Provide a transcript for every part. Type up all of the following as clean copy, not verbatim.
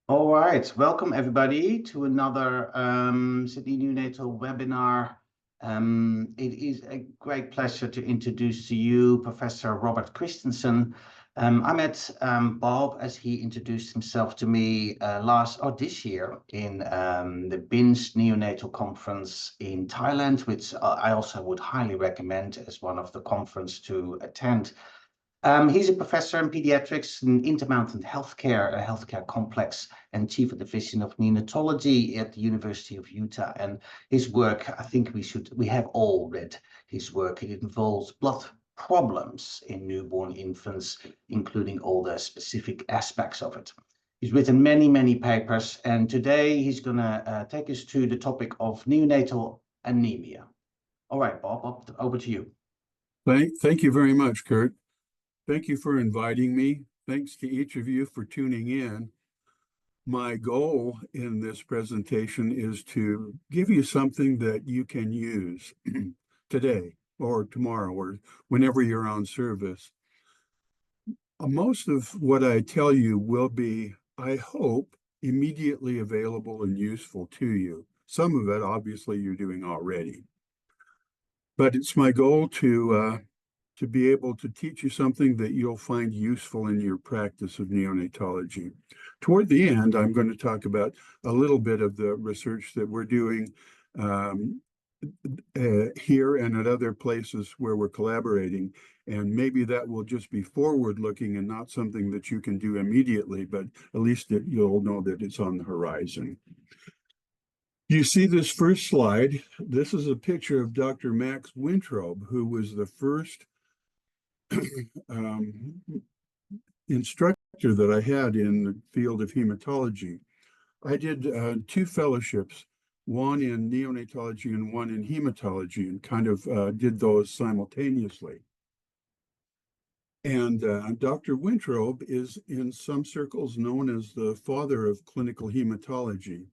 All right, welcome everybody to another Sydney Neonatal webinar. It is a great pleasure to introduce to you Professor Robert Christensen. I met Bob as he introduced himself to me this year in the BINS Neonatal Conference in Thailand, which I also would highly recommend as one of the conference to attend. He's a professor in pediatrics in Intermountain Healthcare, a healthcare complex, and chief of division of neonatology at the University of Utah. And his work, I think we have all read his work. It involves blood problems in newborn infants, including all the specific aspects of it. He's written many, many papers, and today he's going to take us to the topic of neonatal anemia. All right, Bob, over to you. Thank you very much, Kurt. Thank you for inviting me. Thanks to each of you for tuning in. My goal in this presentation is to give you something that you can use today or tomorrow or whenever you're on service. Most of what I tell you will be, I hope, immediately available and useful to you. Some of it, obviously, you're doing already. But it's my goal to be able to teach you something that you'll find useful in your practice of neonatology. Toward the end, I'm going to talk about a little bit of the research that we're doing here and at other places where we're collaborating. And maybe that will just be forward-looking and not something that you can do immediately, but at least you'll know that it's on the horizon. You see this first slide. This is a picture of Dr. Max Wintrobe, who was the first instructor that I had in the field of hematology. I did two fellowships, one in neonatology and one in hematology, and kind of did those simultaneously. And Dr. Wintrobe is in some circles known as the father of clinical hematology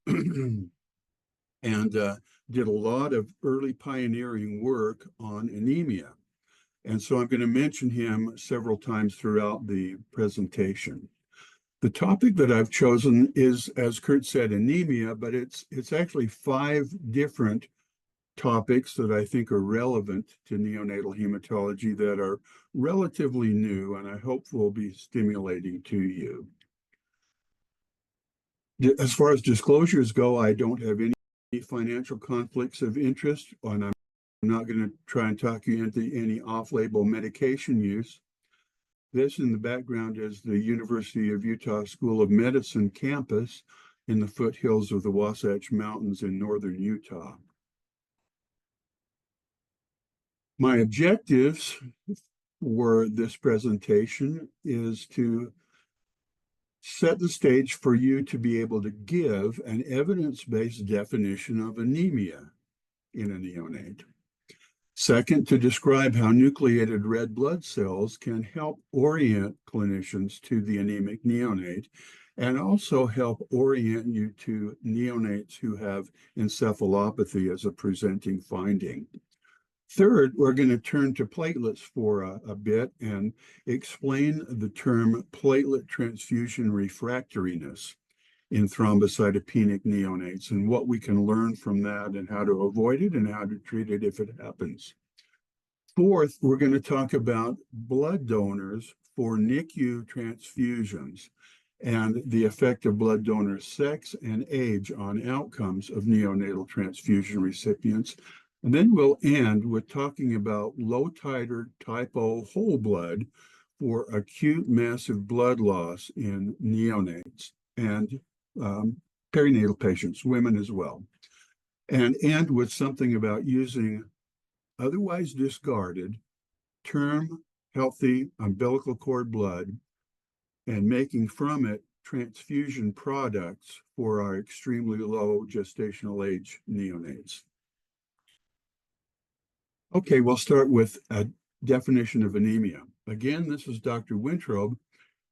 and did a lot of early pioneering work on anemia. And so I'm going to mention him several times throughout the presentation. The topic that I've chosen is, as Kurt said, anemia, but it's actually 5 different topics that I think are relevant to neonatal hematology that are relatively new and I hope will be stimulating to you. As far as disclosures go, I don't have any financial conflicts of interest, and I'm not going to try and talk you into any off-label medication use. This in the background is the University of Utah School of Medicine campus in the foothills of the Wasatch Mountains in northern Utah. My objectives for this presentation is to set the stage for you to be able to give an evidence-based definition of anemia in a neonate. Second, to describe how nucleated red blood cells can help orient clinicians to the anemic neonate and also help orient you to neonates who have encephalopathy as a presenting finding. Third, we're going to turn to platelets for a bit and explain the term platelet transfusion refractoriness in thrombocytopenic neonates and what we can learn from that and how to avoid it and how to treat it if it happens. Fourth, we're going to talk about blood donors for NICU transfusions and the effect of blood donor sex and age on outcomes of neonatal transfusion recipients. And then we'll end with talking about low titer type O whole blood for acute massive blood loss in neonates and perinatal patients, women as well, and end with something about using otherwise discarded term healthy umbilical cord blood and making from it transfusion products for our extremely low gestational age neonates. Okay, we'll start with a definition of anemia. Again, this is Dr. Wintrobe.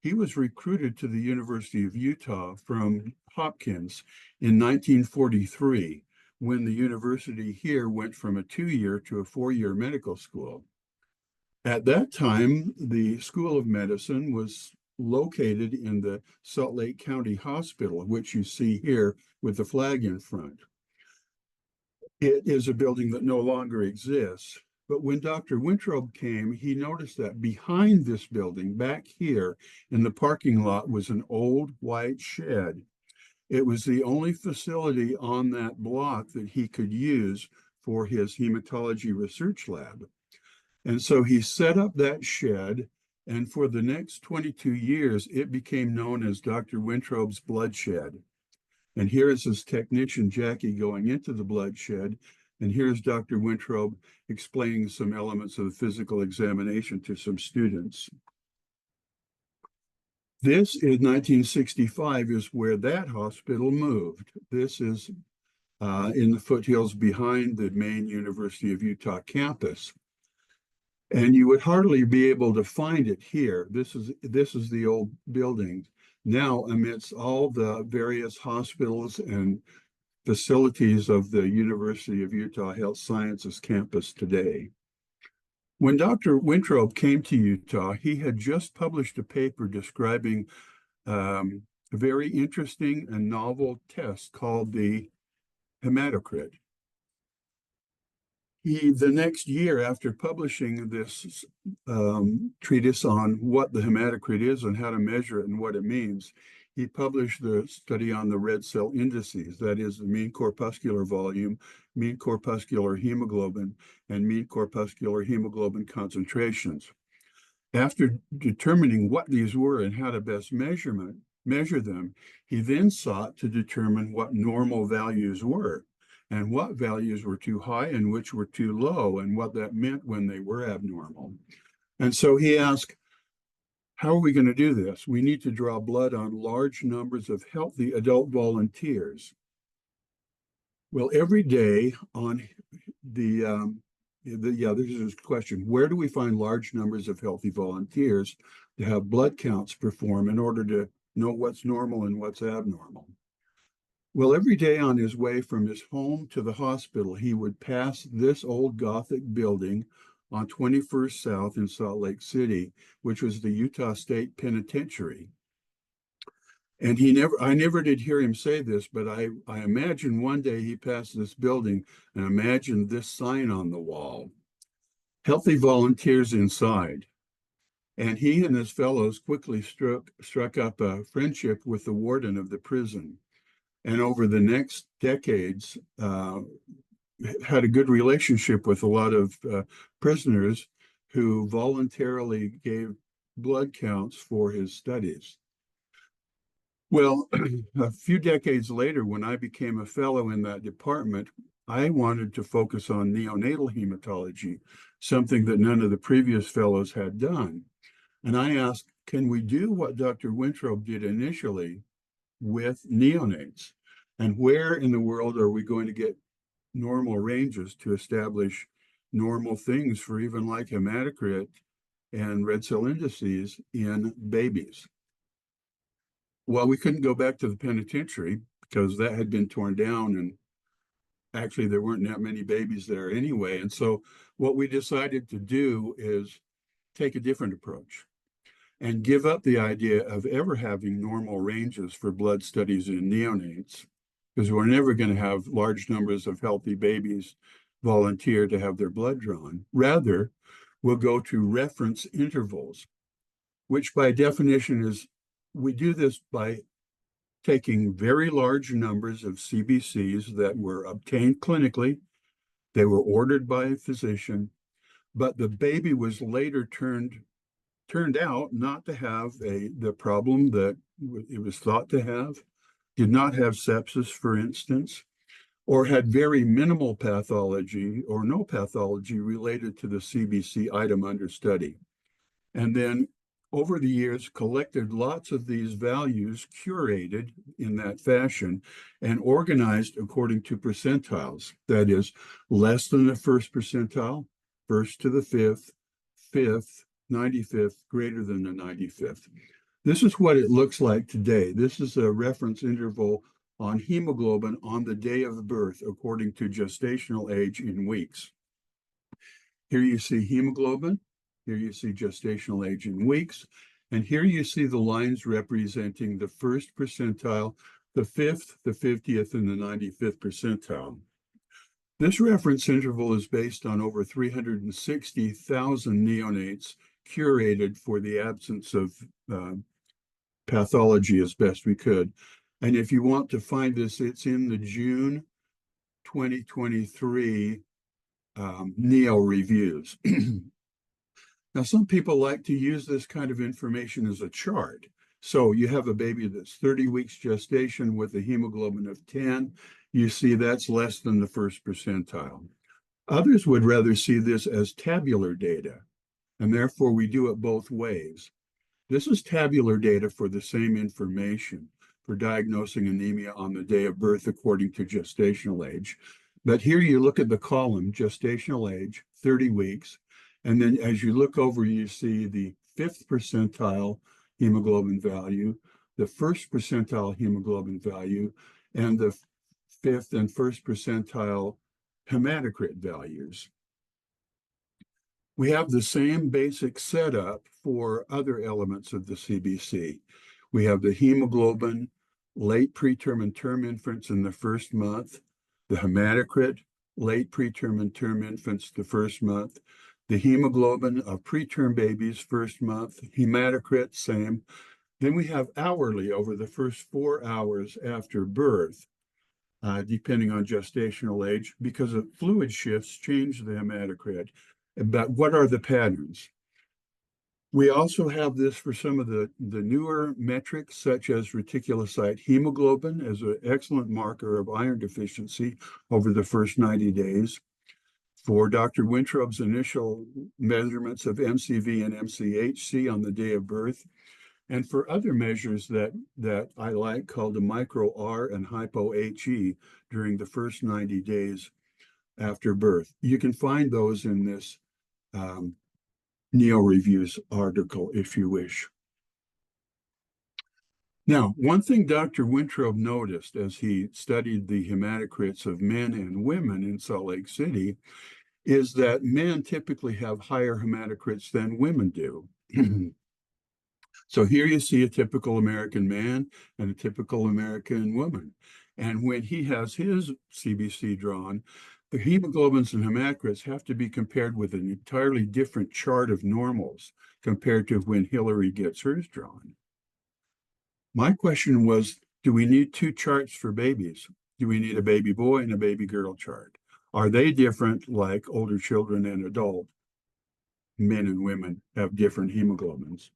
He was recruited to the University of Utah from Hopkins in 1943, when the university here went from a 2-year to a 4-year medical school. At that time, the School of Medicine was located in the Salt Lake County Hospital, which you see here with the flag in front. It is a building that no longer exists. But when Dr. Wintrobe came, he noticed that behind this building, back here in the parking lot, was an old white shed. It was the only facility on that block that he could use for his hematology research lab. And so he set up that shed, and for the next 22 years, it became known as Dr. Wintrobe's bloodshed. And here is his technician, Jackie, going into the bloodshed. And here's Dr. Wintrobe explaining some elements of the physical examination to some students. This in 1965 is where that hospital moved. This is in the foothills behind the main University of Utah campus. And you would hardly be able to find it here. This is the old building. Now, amidst all the various hospitals and facilities of the University of Utah Health Sciences campus today. When Dr. Wintrobe came to Utah, he had just published a paper describing a very interesting and novel test called the hematocrit. The next year, after publishing this treatise on what the hematocrit is and how to measure it and what it means, he published the study on the red cell indices, that is the mean corpuscular volume, mean corpuscular hemoglobin, and mean corpuscular hemoglobin concentrations. After determining what these were and how to best measure them, he then sought to determine what normal values were, and what values were too high and which were too low, and what that meant when they were abnormal. And so he asked, how are we going to do this? We need to draw blood on large numbers of healthy adult volunteers. Well, every day on this is a question, where do we find large numbers of healthy volunteers to have blood counts perform in order to know what's normal and what's abnormal? Well, every day on his way from his home to the hospital, he would pass this old Gothic building on 21st South in Salt Lake City, which was the Utah State Penitentiary. And I never did hear him say this, but I imagine one day he passed this building and imagined this sign on the wall, healthy volunteers inside. And he and his fellows quickly struck up a friendship with the warden of the prison. And over the next decades, had a good relationship with a lot of prisoners who voluntarily gave blood counts for his studies. Well, a few decades later, when I became a fellow in that department, I wanted to focus on neonatal hematology, something that none of the previous fellows had done. And I asked, can we do what Dr. Wintrobe did initially with neonates? And where in the world are we going to get normal ranges to establish normal things for even like hematocrit and red cell indices in babies? Well, we couldn't go back to the penitentiary because that had been torn down, and actually there weren't that many babies there anyway. And so what we decided to do is take a different approach and give up the idea of ever having normal ranges for blood studies in neonates, because we're never going to have large numbers of healthy babies volunteer to have their blood drawn. Rather, we'll go to reference intervals, which by definition is, we do this by taking very large numbers of CBCs that were obtained clinically, they were ordered by a physician, but the baby was later turned out not to have the problem that it was thought to have, did not have sepsis, for instance, or had very minimal pathology or no pathology related to the CBC item under study. And then over the years, collected lots of these values, curated in that fashion, and organized according to percentiles. That is, less than the first percentile, first to the fifth, 95th, greater than the 95th. This is what it looks like today. This is a reference interval on hemoglobin on the day of birth, according to gestational age in weeks. Here you see hemoglobin. Here you see gestational age in weeks. And here you see the lines representing the first percentile, the 5th, the 50th, and the 95th percentile. This reference interval is based on over 360,000 neonates curated for the absence of pathology as best we could. And if you want to find this, it's in the June 2023 Neo reviews. Now, some people like to use this kind of information as a chart. So you have a baby that's 30 weeks gestation with a hemoglobin of 10. You see that's less than the first percentile. Others would rather see this as tabular data, and therefore we do it both ways. This is tabular data for the same information for diagnosing anemia on the day of birth according to gestational age. But here you look at the column, gestational age, 30 weeks, and then as you look over, you see the 5th percentile hemoglobin value, the 1st percentile hemoglobin value, and the 5th and 1st percentile hematocrit values. We have the same basic setup for other elements of the CBC. We have the hemoglobin, late preterm and term infants in the first month, the hematocrit, late preterm and term infants the first month, the hemoglobin of preterm babies first month, hematocrit, same. Then we have hourly over the first 4 hours after birth, depending on gestational age, because of fluid shifts change the hematocrit. But what are the patterns? We also have this for some of the newer metrics, such as reticulocyte hemoglobin as an excellent marker of iron deficiency over the first 90 days. For Dr. Wintrob's initial measurements of MCV and MCHC on the day of birth, and for other measures that I like called the micro R and hypo HE during the first 90 days after birth. You can find those in this Neo Reviews article if you wish. Now, one thing Dr. Wintrob noticed as he studied the hematocrits of men and women in Salt Lake City is that men typically have higher hematocrits than women do. So here you see a typical American man and a typical American woman. And when he has his CBC drawn, the hemoglobins and hematocrits have to be compared with an entirely different chart of normals compared to when Hillary gets hers drawn. My question was, do we need 2 charts for babies? Do we need a baby boy and a baby girl chart? Are they different like older children and adult men and women have different hemoglobins?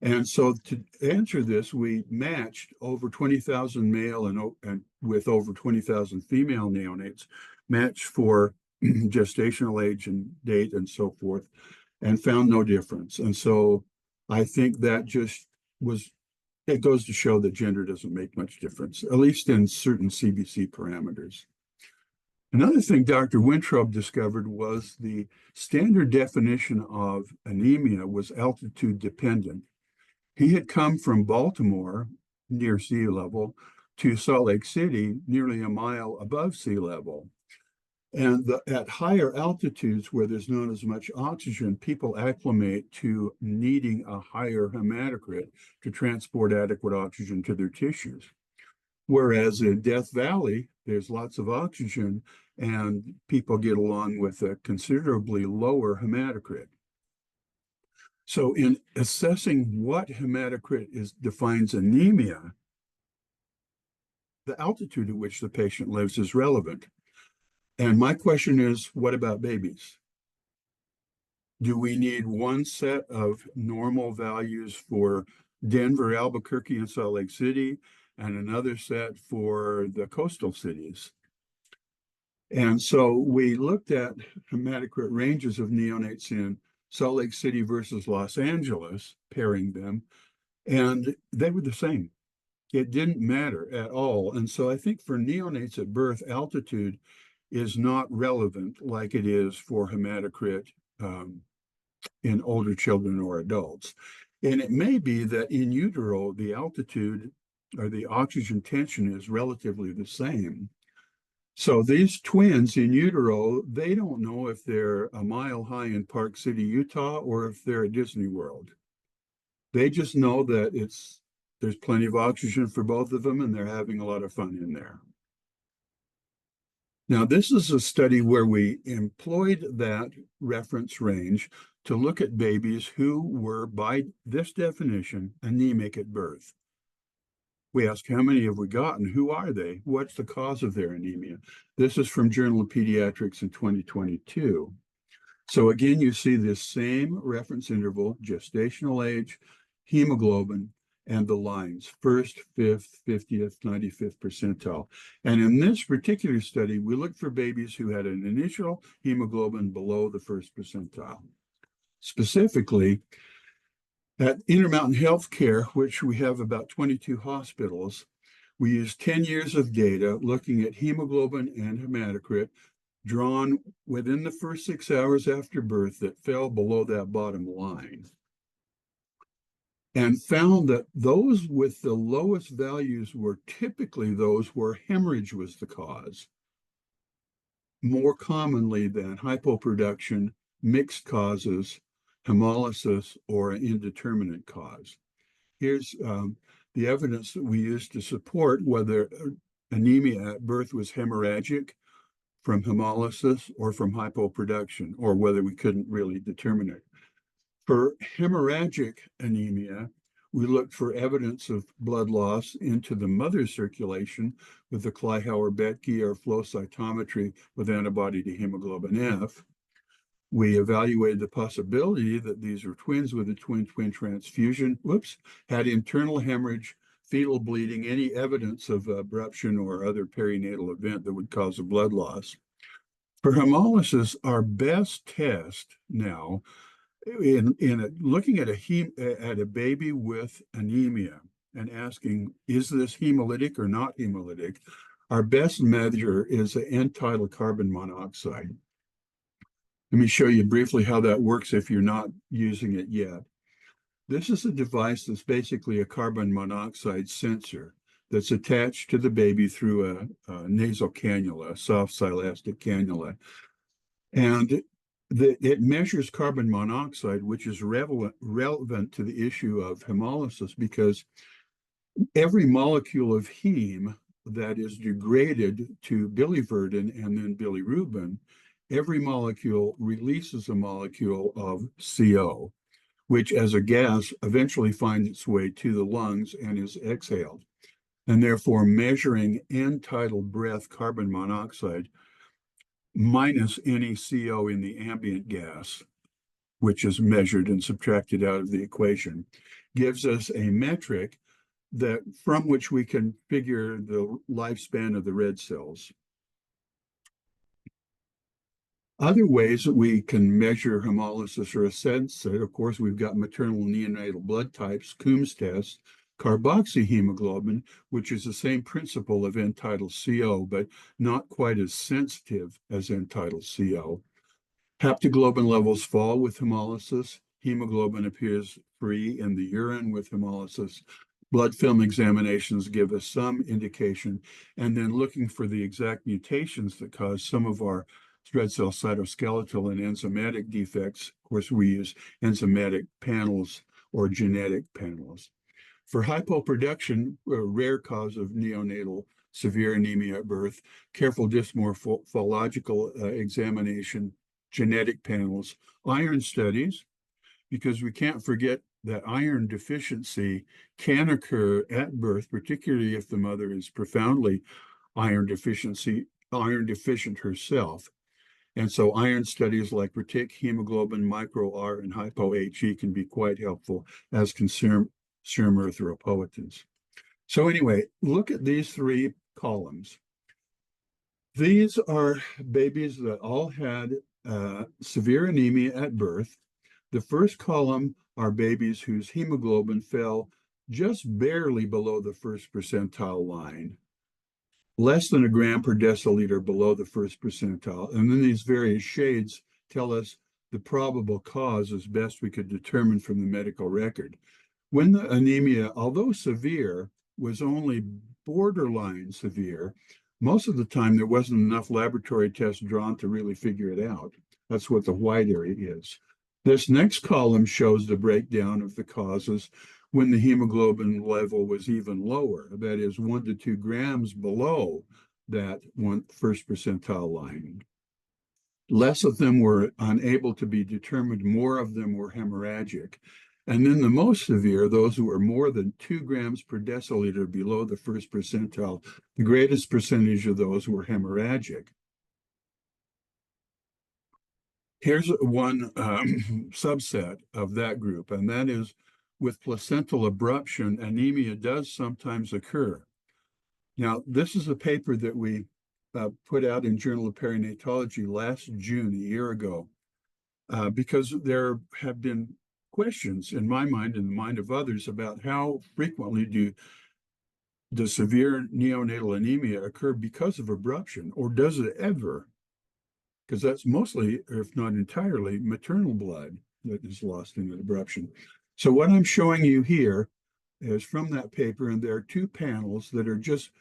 And so to answer this, we matched over 20,000 male and with over 20,000 female neonates, matched for gestational age and date and so forth, and found no difference. And so I think that just it goes to show that gender doesn't make much difference, at least in certain CBC parameters. Another thing Dr. Wintrob discovered was the standard definition of anemia was altitude dependent. He had come from Baltimore, near sea level, to Salt Lake City, nearly a mile above sea level. And at higher altitudes where there's not as much oxygen, people acclimate to needing a higher hematocrit to transport adequate oxygen to their tissues. Whereas in Death Valley, there's lots of oxygen and people get along with a considerably lower hematocrit. So in assessing what hematocrit defines anemia, the altitude at which the patient lives is relevant. And my question is, what about babies? Do we need one set of normal values for Denver, Albuquerque, and Salt Lake City, and another set for the coastal cities? And so we looked at hematocrit ranges of neonates in Salt Lake City versus Los Angeles, pairing them, and they were the same. It didn't matter at all. And so I think for neonates at birth, altitude is not relevant like it is for hematocrit in older children or adults. And it may be that in utero, the altitude or the oxygen tension is relatively the same. So these twins in utero, they don't know if they're a mile high in Park City, Utah, or if they're at Disney World. They just know that there's plenty of oxygen for both of them, and they're having a lot of fun in there. Now, this is a study where we employed that reference range to look at babies who were, by this definition, anemic at birth. We asked, how many have we gotten? Who are they? What's the cause of their anemia? This is from Journal of Pediatrics in 2022. So again, you see this same reference interval, gestational age, hemoglobin, and the lines, 1st, 5th, 50th, 95th percentile. And in this particular study, we looked for babies who had an initial hemoglobin below the 1st percentile. Specifically, at Intermountain Healthcare, which we have about 22 hospitals, we used 10 years of data looking at hemoglobin and hematocrit drawn within the first 6 hours after birth that fell below that bottom line, and found that those with the lowest values were typically those where hemorrhage was the cause, more commonly than hypoproduction, mixed causes, hemolysis, or an indeterminate cause. Here's the evidence that we used to support whether anemia at birth was hemorrhagic from hemolysis or from hypoproduction, or whether we couldn't really determine it. For hemorrhagic anemia, we looked for evidence of blood loss into the mother's circulation with the Kleihauer-Betke or flow cytometry with antibody to hemoglobin F. We evaluated the possibility that these were twins with a twin-twin transfusion, had internal hemorrhage, fetal bleeding, any evidence of abruption or other perinatal event that would cause a blood loss. For hemolysis, our best test now, looking at a baby with anemia and asking, is this hemolytic or not hemolytic? Our best measure is the end-tidal carbon monoxide. Let me show you briefly how that works if you're not using it yet. This is a device that's basically a carbon monoxide sensor that's attached to the baby through a nasal cannula, a soft silastic cannula. And it measures carbon monoxide, which is relevant to the issue of hemolysis, because every molecule of heme that is degraded to biliverdin and then bilirubin, every molecule releases a molecule of CO, which as a gas eventually finds its way to the lungs and is exhaled. And therefore measuring end-tidal breath carbon monoxide minus any CO in the ambient gas, which is measured and subtracted out of the equation, gives us a metric that from which we can figure the lifespan of the red cells. Other ways that we can measure hemolysis or assess it, of course, we've got maternal neonatal blood types, Coombs test, carboxyhemoglobin, which is the same principle of end-tidal CO, but not quite as sensitive as end-tidal CO. Haptoglobin levels fall with hemolysis. Hemoglobin appears free in the urine with hemolysis. Blood film examinations give us some indication, and then looking for the exact mutations that cause some of our red cell cytoskeletal and enzymatic defects. Of course, we use enzymatic panels or genetic panels. For hypoproduction, a rare cause of neonatal severe anemia at birth, careful dysmorphological examination, genetic panels, iron studies, because we can't forget that iron deficiency can occur at birth, particularly if the mother is profoundly iron deficient herself. And so iron studies like retic, hemoglobin, micro-R, and hypo-HE can be quite helpful, as can serum erythropoietins. So anyway, look at these three columns. These are babies that all had severe anemia at birth. The first column are babies whose hemoglobin fell just barely below the 1st percentile line, less than a gram per deciliter below the 1st percentile. And then these various shades tell us the probable cause as best we could determine from the medical record. When the anemia, although severe, was only borderline severe, most of the time there wasn't enough laboratory tests drawn to really figure it out. That's what the white area is. This next column shows the breakdown of the causes when the hemoglobin level was even lower, that is 1 to 2 grams below that first percentile line. Less of them were unable to be determined, more of them were hemorrhagic. And then the most severe, those who were more than 2 grams per deciliter below the first percentile, the greatest percentage of those were hemorrhagic. Here's one subset of that group, and that is with placental abruption, anemia does sometimes occur. Now, this is a paper that we put out in Journal of Perinatology last June, a year ago, because there have been questions in my mind and the mind of others about how frequently does severe neonatal anemia occur because of abruption, or does it ever? Because that's mostly, if not entirely, maternal blood that is lost in an abruption. So what I'm showing you here is from that paper, and there are 2 panels that are just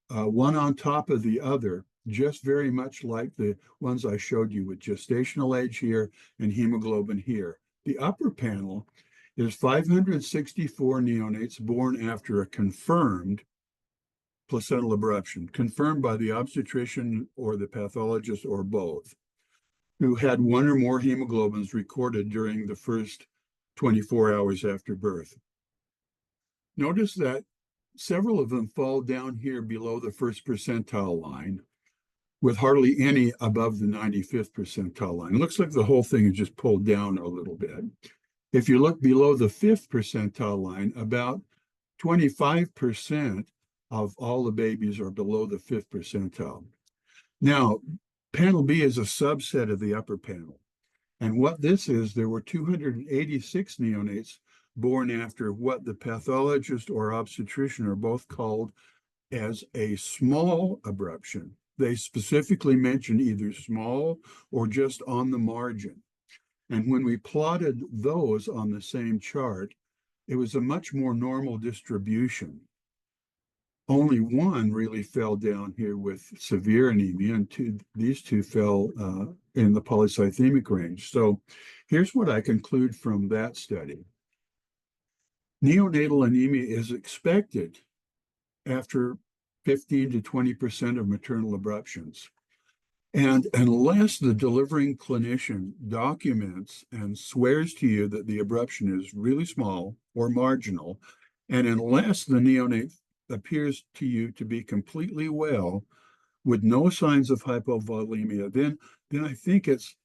one on top of the other, just very much like the ones I showed you with gestational age here and hemoglobin here. The upper panel is 564 neonates born after a confirmed placental abruption, confirmed by the obstetrician or the pathologist or both, who had 1 or more hemoglobins recorded during the first 24 hours after birth. Notice that several of them fall down here below the first percentile line, with hardly any above the 95th percentile line. It looks like the whole thing is just pulled down a little bit. If you look below the 5th percentile line, about 25% of all the babies are below the 5th percentile. Now, panel B is a subset of the upper panel. And what this is, there were 286 neonates born after what the pathologist or obstetrician are both called as a small abruption. They specifically mention either small or just on the margin. And when we plotted those on the same chart, it was a much more normal distribution. Only 1 really fell down here with severe anemia, and these 2 fell in the polycythemic range. So here's what I conclude from that study. Neonatal anemia is expected after 15 to 20% of maternal abruptions. And unless the delivering clinician documents and swears to you that the abruption is really small or marginal, and unless the neonate appears to you to be completely well with no signs of hypovolemia, then I think it's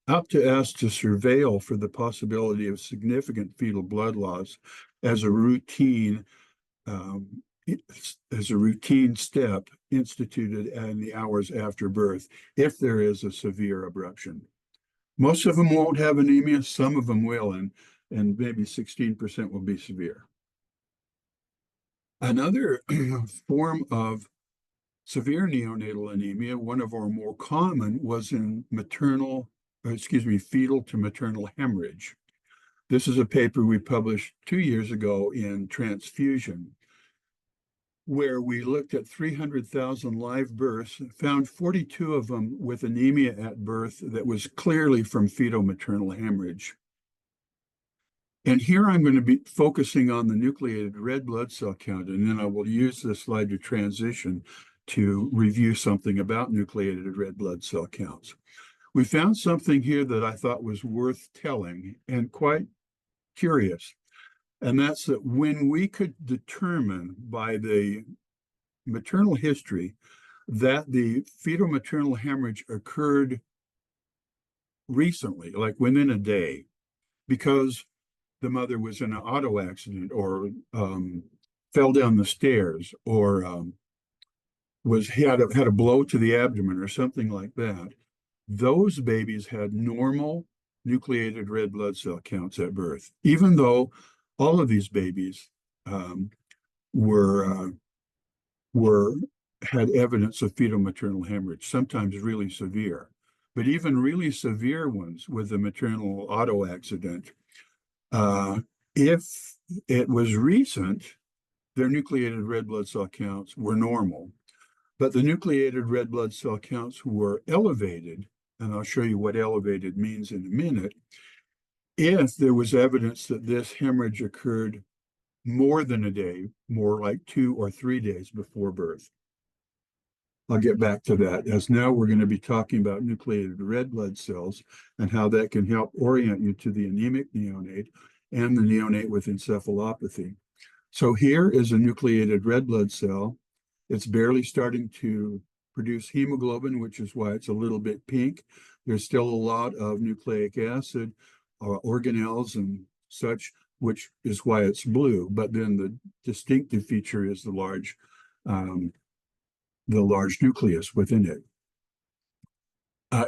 up to us to surveil for the possibility of significant fetal blood loss as a routine step instituted in the hours after birth if there is a severe abruption. Most of them won't have anemia, some of them will, and maybe 16% will be severe. Another form of severe neonatal anemia, one of our more common, was in fetal to maternal hemorrhage. This is a paper we published 2 years ago in Transfusion, where we looked at 300,000 live births, found 42 of them with anemia at birth that was clearly from fetal maternal hemorrhage. And here I'm going to be focusing on the nucleated red blood cell count, and then I will use this slide to transition to review something about nucleated red blood cell counts. We found something here that I thought was worth telling and quite curious, and that's that when we could determine by the maternal history that the fetal maternal hemorrhage occurred recently, like within a day, because the mother was in an auto accident or fell down the stairs or had a blow to the abdomen or something like that, those babies had normal nucleated red blood cell counts at birth, even though all of these babies had evidence of fetal maternal hemorrhage, sometimes really severe. But even really severe ones with a maternal auto accident, if it was recent, their nucleated red blood cell counts were normal. But the nucleated red blood cell counts were elevated and I'll show you what elevated means in a minute, if there was evidence that this hemorrhage occurred more than a day, more like 2 or 3 days before birth. I'll get back to that, as now we're going to be talking about nucleated red blood cells and how that can help orient you to the anemic neonate and the neonate with encephalopathy. So here is a nucleated red blood cell. It's barely starting to produce hemoglobin, which is why it's a little bit pink. There's still a lot of nucleic acid, organelles and such, which is why it's blue. But then the distinctive feature is the large nucleus within it.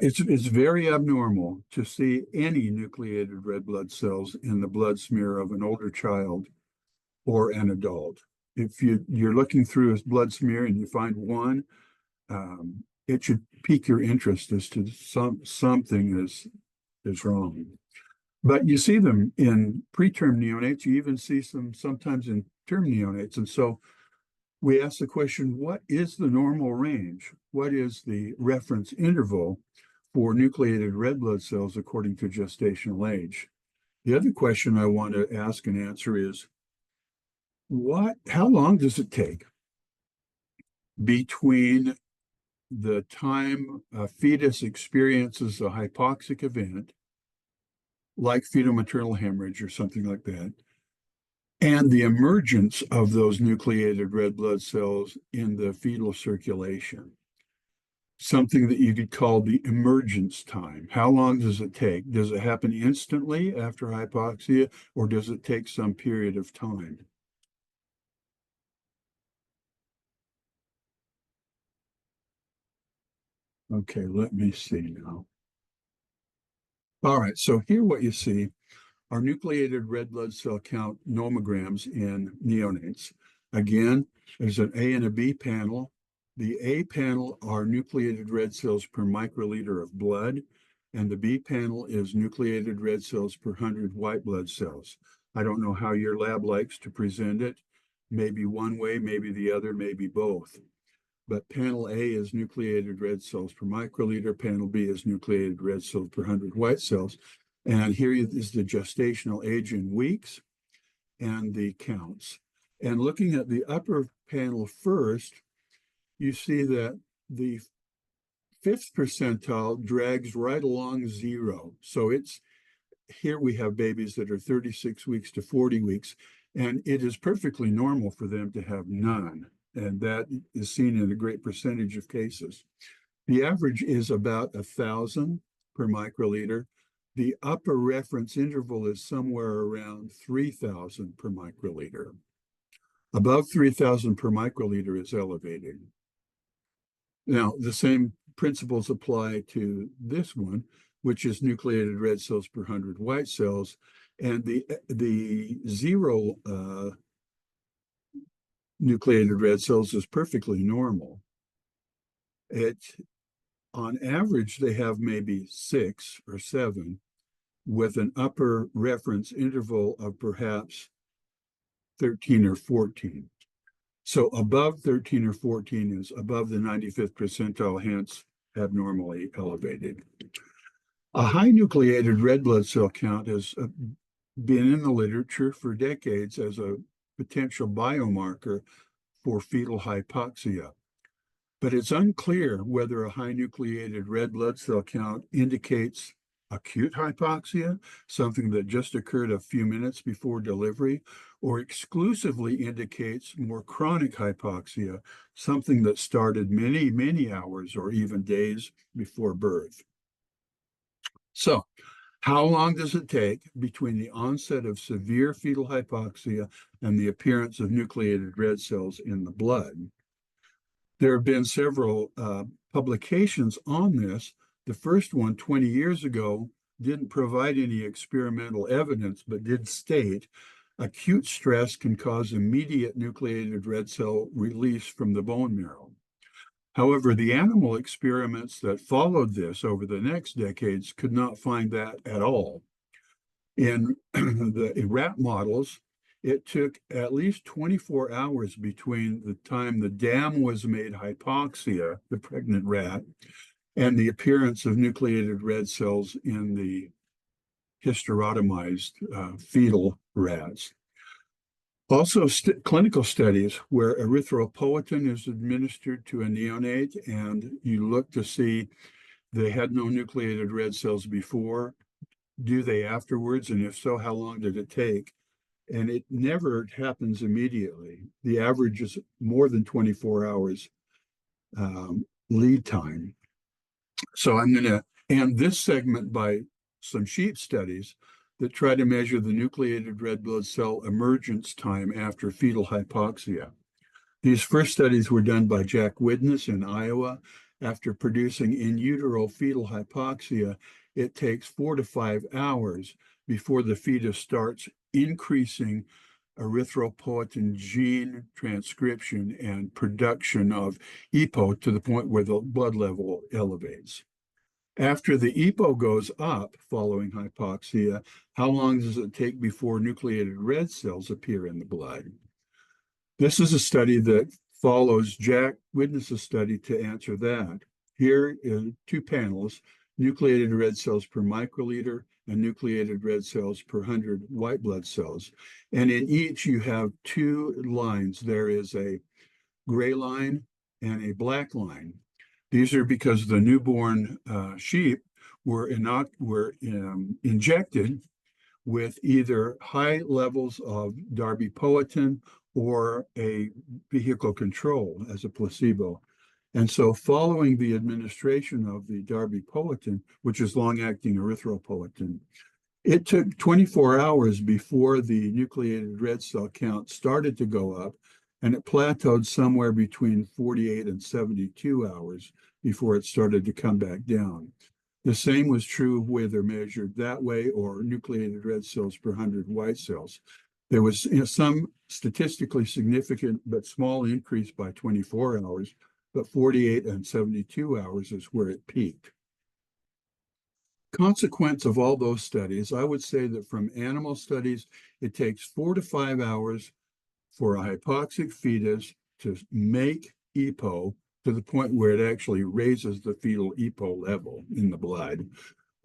It's very abnormal to see any nucleated red blood cells in the blood smear of an older child or an adult. If you're looking through his blood smear and you find one, it should pique your interest as to something is wrong. But you see them in preterm neonates. You even see them sometimes in term neonates. And so we ask the question, what is the normal range? What is the reference interval for nucleated red blood cells according to gestational age? The other question I want to ask and answer is, how long does it take between the time a fetus experiences a hypoxic event, like fetal maternal hemorrhage or something like that, and the emergence of those nucleated red blood cells in the fetal circulation? Something that you could call the emergence time. How long does it take? Does it happen instantly after hypoxia, or does it take some period of time? Okay, let me see now. All right, so here what you see are nucleated red blood cell count nomograms in neonates. Again, there's an A and a B panel. The A panel are nucleated red cells per microliter of blood, and the B panel is nucleated red cells per 100 white blood cells. I don't know how your lab likes to present it. Maybe one way, maybe the other, maybe both. But panel A is nucleated red cells per microliter, panel B is nucleated red cells per 100 white cells. And here is the gestational age in weeks and the counts. And looking at the upper panel first, you see that the 5th percentile drags right along 0. So here we have babies that are 36 weeks to 40 weeks, and it is perfectly normal for them to have none. And that is seen in a great percentage of cases. The average is about 1,000 per microliter. The upper reference interval is somewhere around 3,000 per microliter. Above 3,000 per microliter is elevated. Now, the same principles apply to this one, which is nucleated red cells per 100 white cells. And the 0 nucleated red cells is perfectly normal. On average, they have maybe 6 or 7 with an upper reference interval of perhaps 13 or 14. So above 13 or 14 is above the 95th percentile, hence abnormally elevated. A high nucleated red blood cell count has been in the literature for decades as a potential biomarker for fetal hypoxia. But it's unclear whether a high nucleated red blood cell count indicates acute hypoxia, something that just occurred a few minutes before delivery, or exclusively indicates more chronic hypoxia, something that started many, many hours or even days before birth. So, how long does it take between the onset of severe fetal hypoxia and the appearance of nucleated red cells in the blood? There have been several publications on this. The first one 20 years ago didn't provide any experimental evidence, but did state acute stress can cause immediate nucleated red cell release from the bone marrow. However, the animal experiments that followed this over the next decades could not find that at all. In the rat models, it took at least 24 hours between the time the dam was made hypoxia, the pregnant rat, and the appearance of nucleated red cells in the hysterotomized fetal rats. Also, clinical studies where erythropoietin is administered to a neonate, and you look to see they had no nucleated red cells before. Do they afterwards? And if so, how long did it take? And it never happens immediately. The average is more than 24 hours lead time. So I'm going to end this segment by some sheep studies that try to measure the nucleated red blood cell emergence time after fetal hypoxia. These first studies were done by Jack Widnes in Iowa. After producing in utero fetal hypoxia, it takes 4 to 5 hours before the fetus starts increasing erythropoietin gene transcription and production of EPO to the point where the blood level elevates. After the EPO goes up following hypoxia, how long does it take before nucleated red cells appear in the blood? This is a study that follows Jack Widnes' study to answer that. Here are 2 panels, nucleated red cells per microliter and nucleated red cells per 100 white blood cells. And in each, you have 2 lines. There is a gray line and a black line. These are because the newborn sheep were injected with either high levels of darbepoetin or a vehicle control as a placebo. And so following the administration of the darbepoetin, which is long-acting erythropoietin, it took 24 hours before the nucleated red cell count started to go up, and it plateaued somewhere between 48 and 72 hours before it started to come back down. The same was true whether measured that way or nucleated red cells per 100 white cells. There was some statistically significant but small increase by 24 hours, but 48 and 72 hours is where it peaked. Consequence of all those studies, I would say that from animal studies, it takes 4 to 5 hours for a hypoxic fetus to make EPO to the point where it actually raises the fetal EPO level in the blood,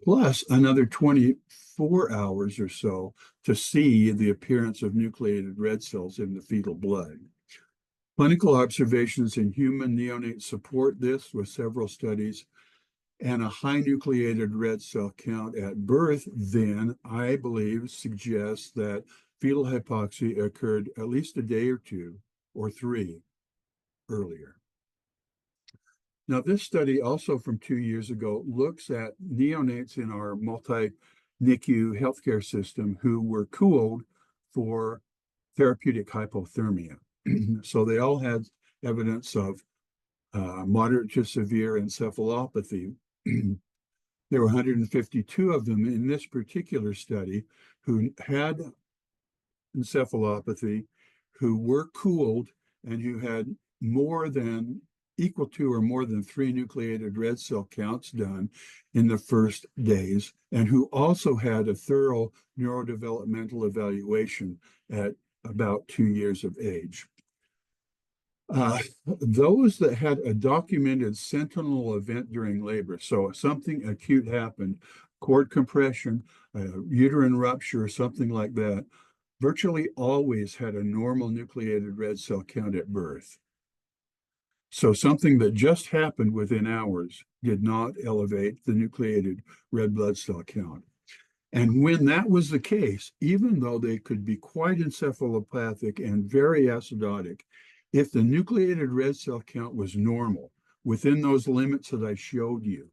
plus another 24 hours or so to see the appearance of nucleated red cells in the fetal blood. Clinical observations in human neonates support this with several studies, and a high nucleated red cell count at birth then, I believe, suggests that fetal hypoxia occurred at least a day or 2 or 3 earlier. Now, this study also from 2 years ago looks at neonates in our multi-NICU healthcare system who were cooled for therapeutic hypothermia. So they all had evidence of moderate to severe encephalopathy. There were 152 of them in this particular study who had encephalopathy, who were cooled, and who had equal to or more than 3 nucleated red cell counts done in the first days, and who also had a thorough neurodevelopmental evaluation at about 2 years of age. Those that had a documented sentinel event during labor, so something acute happened, cord compression, uterine rupture, something like that, virtually always had a normal nucleated red cell count at birth. So something that just happened within hours did not elevate the nucleated red blood cell count. And when that was the case, even though they could be quite encephalopathic and very acidotic, if the nucleated red cell count was normal, within those limits that I showed you,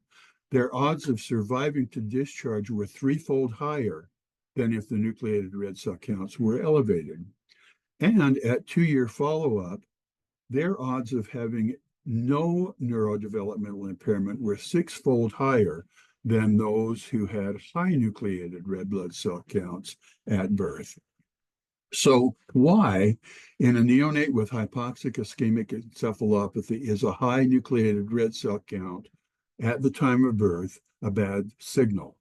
their odds of surviving to discharge were 3-fold higher than if the nucleated red cell counts were elevated. And at 2-year follow-up, their odds of having no neurodevelopmental impairment were 6-fold higher than those who had high nucleated red blood cell counts at birth. So why, in a neonate with hypoxic ischemic encephalopathy, is a high nucleated red cell count at the time of birth a bad signal?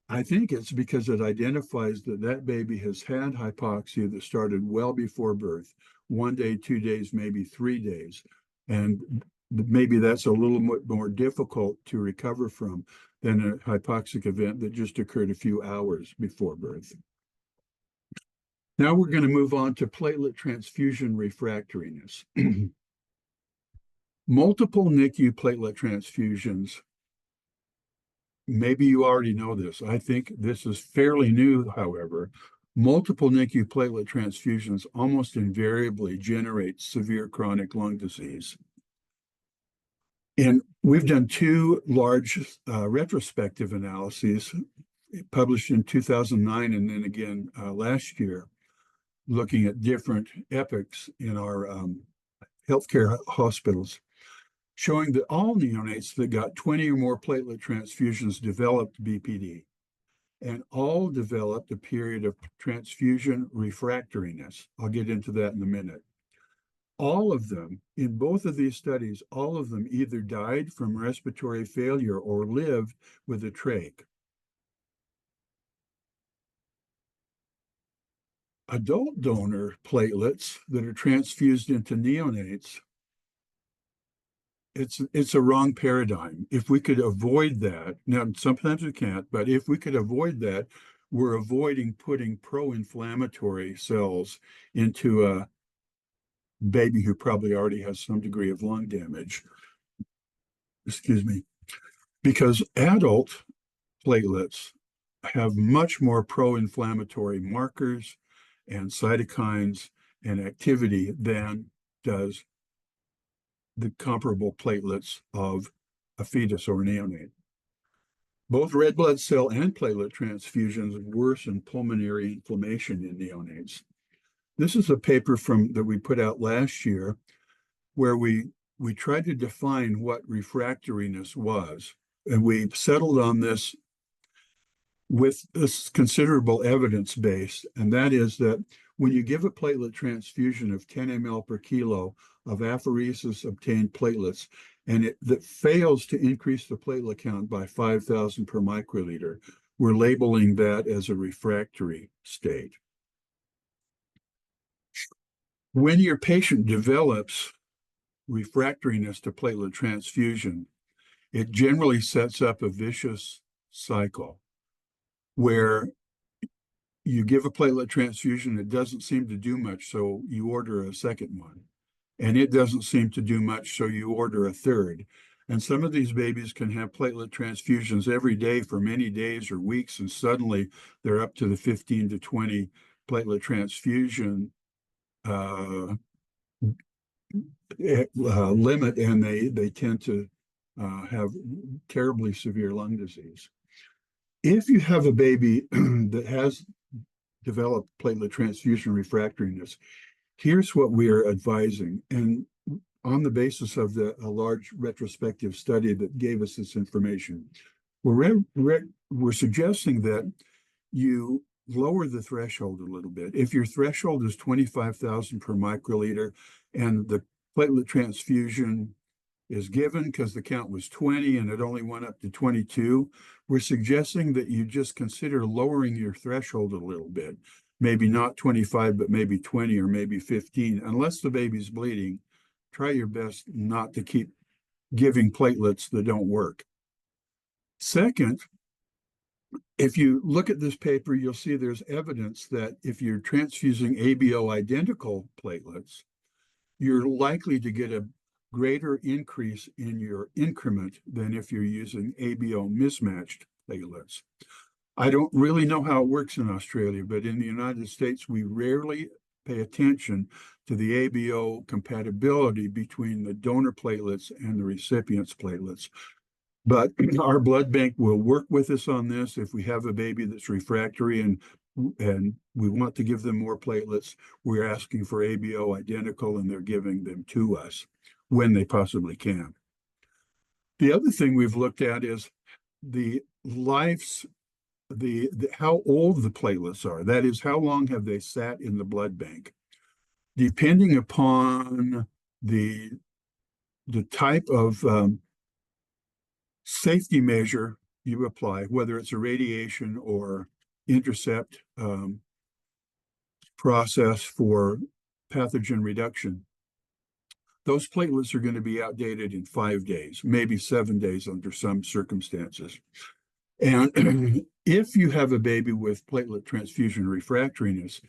I think it's because it identifies that that baby has had hypoxia that started well before birth, 1 day, 2 days, maybe 3 days. And maybe that's a little more difficult to recover from than a hypoxic event that just occurred a few hours before birth. Now we're going to move on to platelet transfusion refractoriness. Multiple NICU platelet transfusions. Maybe you already know this. I think this is fairly new, however. Multiple NICU platelet transfusions almost invariably generate severe chronic lung disease. And we've done two large retrospective analyses published in 2009 and then again last year, looking at different epochs in our healthcare hospitals, showing that all neonates that got 20 or more platelet transfusions developed BPD, and all developed a period of transfusion refractoriness. I'll get into that in a minute. All of them, in both of these studies, all of them either died from respiratory failure or lived with a trach. Adult donor platelets that are transfused into neonates, it's a wrong paradigm. If we could avoid that, now sometimes we can't, but if we could avoid that, we're avoiding putting pro-inflammatory cells into a baby who probably already has some degree of lung damage. Excuse me. Because adult platelets have much more pro-inflammatory markers and cytokines and activity than does the comparable platelets of a fetus or neonate. Both red blood cell and platelet transfusions worsen pulmonary inflammation in neonates. This is a paper that we put out last year where we tried to define what refractoriness was, and we settled on this with this considerable evidence base, and that is that when you give a platelet transfusion of 10 ml per kilo of apheresis obtained platelets, and that fails to increase the platelet count by 5,000 per microliter, we're labeling that as a refractory state. When your patient develops refractoriness to platelet transfusion, it generally sets up a vicious cycle where you give a platelet transfusion, it doesn't seem to do much, so you order a second one. And it doesn't seem to do much, so you order a third. And some of these babies can have platelet transfusions every day for many days or weeks, and suddenly they're up to the 15 to 20 platelet transfusion limit, and they tend to have terribly severe lung disease. If you have a baby that has developed platelet transfusion refractoriness, here's what we are advising. And on the basis of a large retrospective study that gave us this information, we're suggesting that you lower the threshold a little bit. If your threshold is 25,000 per microliter and the platelet transfusion is given because the count was 20 and it only went up to 22, we're suggesting that you just consider lowering your threshold a little bit. Maybe not 25, but maybe 20 or maybe 15. Unless the baby's bleeding, try your best not to keep giving platelets that don't work. Second, if you look at this paper, you'll see there's evidence that if you're transfusing ABO identical platelets, you're likely to get a greater increase in your increment than if you're using ABO mismatched platelets. I don't really know how it works in Australia, but in the United States, we rarely pay attention to the ABO compatibility between the donor platelets and the recipient's platelets. But our blood bank will work with us on this. If we have a baby that's refractory and we want to give them more platelets, we're asking for ABO identical, and they're giving them to us when they possibly can. The other thing we've looked at is how old the platelets are. That is, how long have they sat in the blood bank? Depending upon the type of safety measure you apply, whether it's a radiation or intercept process for pathogen reduction, those platelets are going to be outdated in 5 days, maybe 7 days under some circumstances. And if you have a baby with platelet transfusion refractoriness,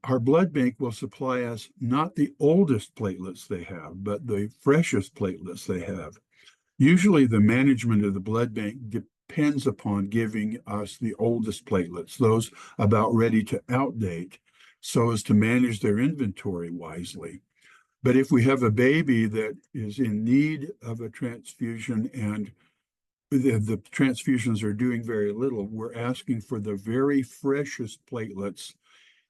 our blood bank will supply us not the oldest platelets they have, but the freshest platelets they have. Usually the management of the blood bank depends upon giving us the oldest platelets, those about ready to outdate, so as to manage their inventory wisely. But if we have a baby that is in need of a transfusion and the transfusions are doing very little, we're asking for the very freshest platelets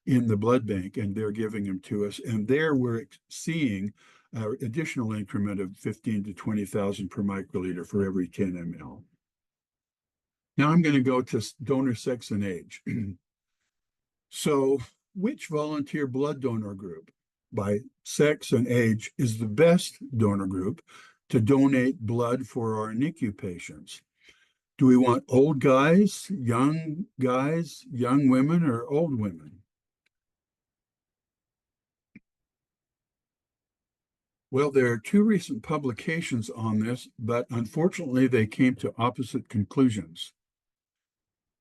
in the blood bank, and they're giving them to us. And there we're seeing an additional increment of 15 to 20,000 per microliter for every 10 ml. Now I'm going to go to donor sex and age. So which volunteer blood donor group by sex and age is the best donor group to donate blood for our NICU patients? Do we want old guys, young women, or old women? Well, there are 2 recent publications on this, but unfortunately they came to opposite conclusions.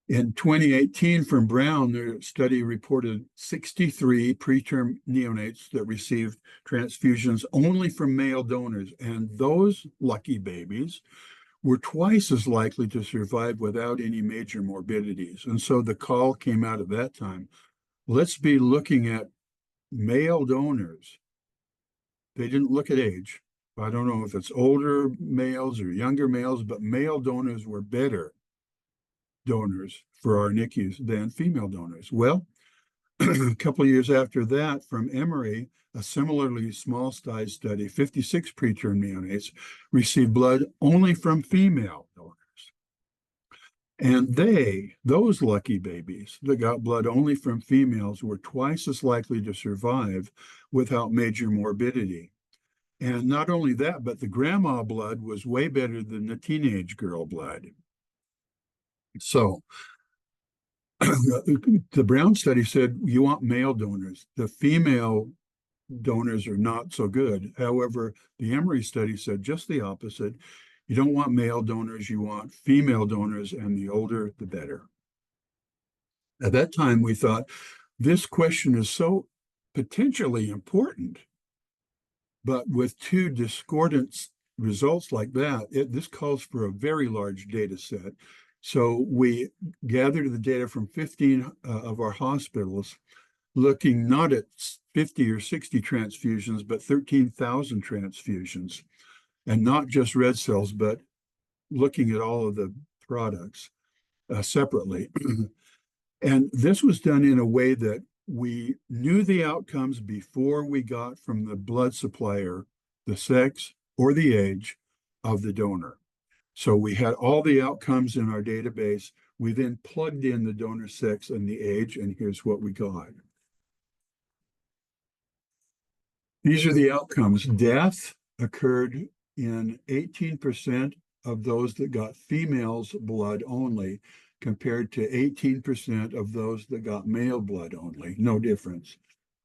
In 2018 from Brown, their study reported 63 preterm neonates that received transfusions only from male donors, and those lucky babies were twice as likely to survive without any major morbidities. And so the call came out at that time, let's be looking at male donors. They didn't look at age. I don't know if it's older males or younger males, but male donors were better donors for our NICUs than female donors. Well, a couple of years after that, from Emory, a similarly small-sized study, 56 preterm neonates received blood only from female donors. And those lucky babies that got blood only from females, were twice as likely to survive without major morbidity. And not only that, but the grandma blood was way better than the teenage girl blood. So the Brown study said you want male donors. The female donors are not so good. However, the Emory study said just the opposite. You don't want male donors, you want female donors, and the older, the better. At that time, we thought this question is so potentially important, but with 2 discordant results like that, this calls for a very large data set. So we gathered the data from 15 of our hospitals, looking not at 50 or 60 transfusions, but 13,000 transfusions, and not just red cells, but looking at all of the products separately. And this was done in a way that we knew the outcomes before we got from the blood supplier the sex or the age of the donor. So we had all the outcomes in our database. We then plugged in the donor sex and the age, and here's what we got. These are the outcomes. Death occurred in 18% of those that got females' blood only, compared to 18% of those that got male blood only. No difference.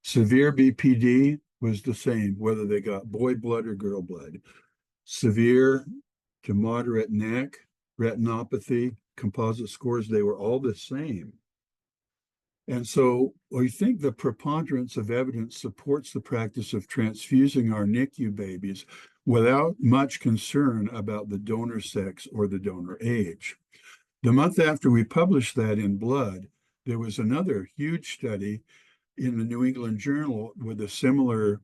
Severe BPD was the same, whether they got boy blood or girl blood. Severe to moderate NAC, retinopathy, composite scores, they were all the same. And so we think the preponderance of evidence supports the practice of transfusing our NICU babies without much concern about the donor sex or the donor age. The month after we published that in Blood, there was another huge study in the New England Journal with a similar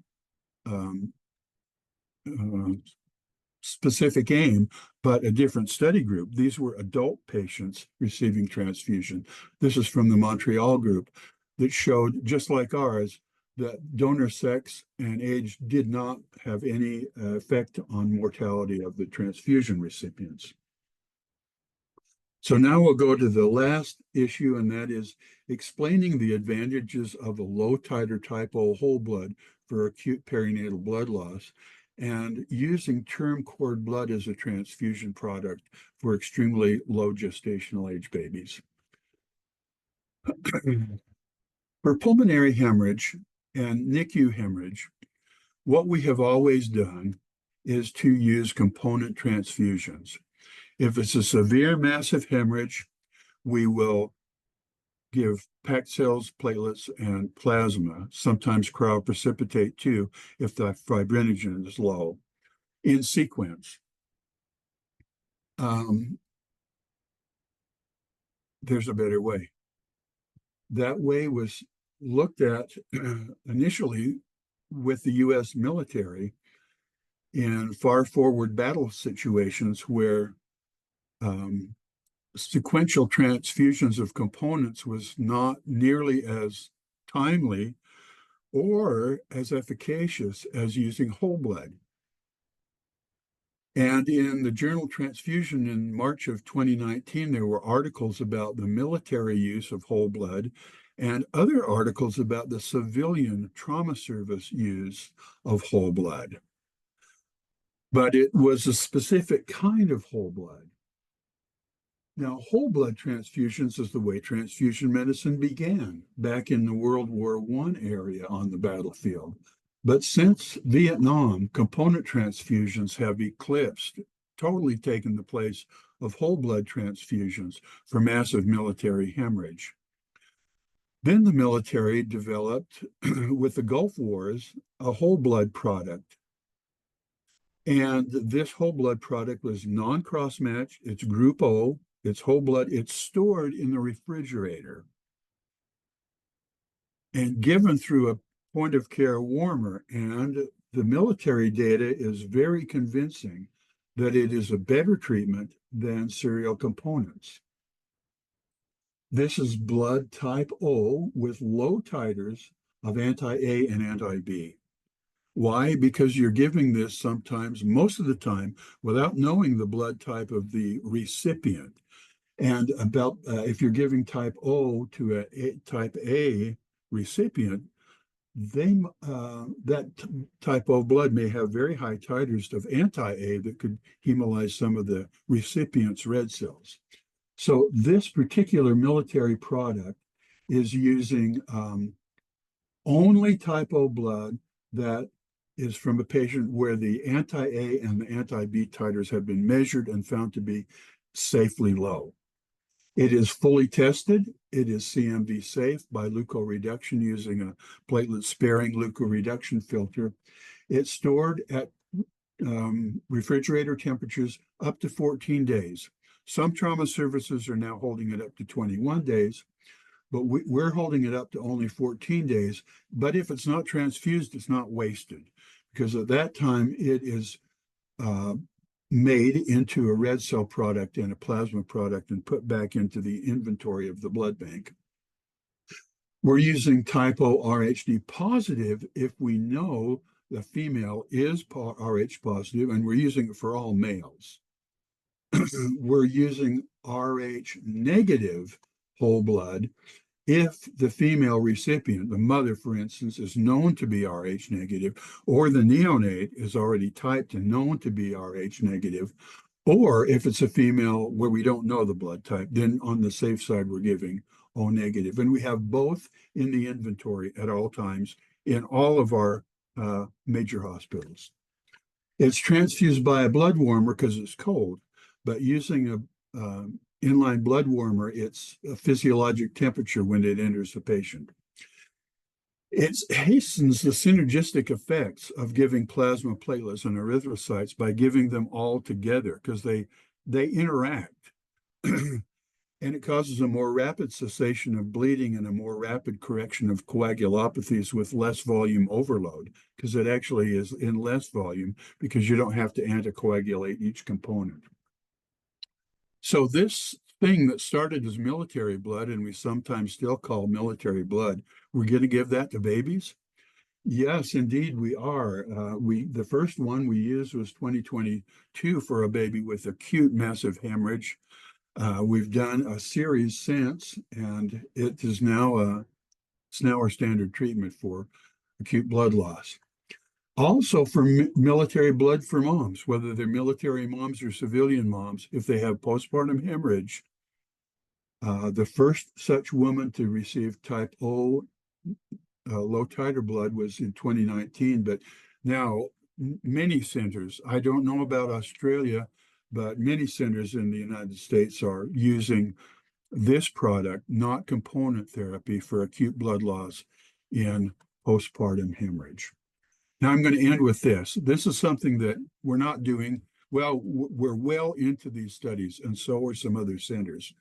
specific aim, but a different study group. These were adult patients receiving transfusion. This is from the Montreal group that showed, just like ours, that donor sex and age did not have any effect on mortality of the transfusion recipients. So now we'll go to the last issue, and that is explaining the advantages of a low titer type O whole blood for acute perinatal blood loss, and using term cord blood as a transfusion product for extremely low gestational age babies. For pulmonary hemorrhage and NICU hemorrhage, what we have always done is to use component transfusions. If it's a severe massive hemorrhage, we will give packed cells, platelets, and plasma, sometimes cryoprecipitate too, if the fibrinogen is low, in sequence. There's a better way. That way was looked at initially with the U.S. military in far forward battle situations where sequential transfusions of components was not nearly as timely or as efficacious as using whole blood. And in the journal Transfusion in March of 2019, there were articles about the military use of whole blood and other articles about the civilian trauma service use of whole blood. But it was a specific kind of whole blood. Now, whole blood transfusions is the way transfusion medicine began back in the World War I area on the battlefield. But since Vietnam, component transfusions have eclipsed, totally taken the place of whole blood transfusions for massive military hemorrhage. Then the military developed, with the Gulf Wars, a whole blood product. And this whole blood product was non-cross-match, it's Group O, it's whole blood, it's stored in the refrigerator and given through a point of care warmer. And the military data is very convincing that it is a better treatment than serial components. This is blood type O with low titers of anti-A and anti-B. Why? Because you're giving this sometimes, most of the time, without knowing the blood type of the recipient. And about if you're giving type O to a type A recipient, that type O blood may have very high titers of anti-A that could hemolyze some of the recipient's red cells. So this particular military product is using only type O blood that is from a patient where the anti-A and the anti-B titers have been measured and found to be safely low. It is fully tested. It is CMV safe by leukoreduction using a platelet-sparing leukoreduction filter. It's stored at refrigerator temperatures up to 14 days. Some trauma services are now holding it up to 21 days, but we're holding it up to only 14 days. But if it's not transfused, it's not wasted, because at that time it is made into a red cell product and a plasma product and put back into the inventory of the blood bank. We're using type O RHD positive if we know the female is Rh positive, and we're using it for all males. We're using Rh negative whole blood if the female recipient, the mother, for instance, is known to be Rh negative, or the neonate is already typed and known to be Rh negative, or if it's a female where we don't know the blood type, then on the safe side, we're giving O negative. And we have both in the inventory at all times in all of our major hospitals. It's transfused by a blood warmer because it's cold, but using a inline blood warmer, it's a physiologic temperature when it enters the patient. It hastens the synergistic effects of giving plasma, platelets, and erythrocytes by giving them all together, because they interact. And it causes a more rapid cessation of bleeding and a more rapid correction of coagulopathies with less volume overload, because it actually is in less volume because you don't have to anticoagulate each component. So this thing that started as military blood, and we sometimes still call military blood, we're going to give that to babies? Yes, indeed we are. The first one we used was 2022 for a baby with acute massive hemorrhage. We've done a series since, and it is now our standard treatment for acute blood loss. Also for military blood for moms, whether they're military moms or civilian moms, if they have postpartum hemorrhage. The first such woman to receive type O low titer blood was in 2019, but Now, many centers, I don't know about Australia, but many centers in the United States are using this product, not component therapy, for acute blood loss in postpartum hemorrhage. Now I'm going to end with this. This is something that we're not doing. Well, we're well into these studies, and so are some other centers.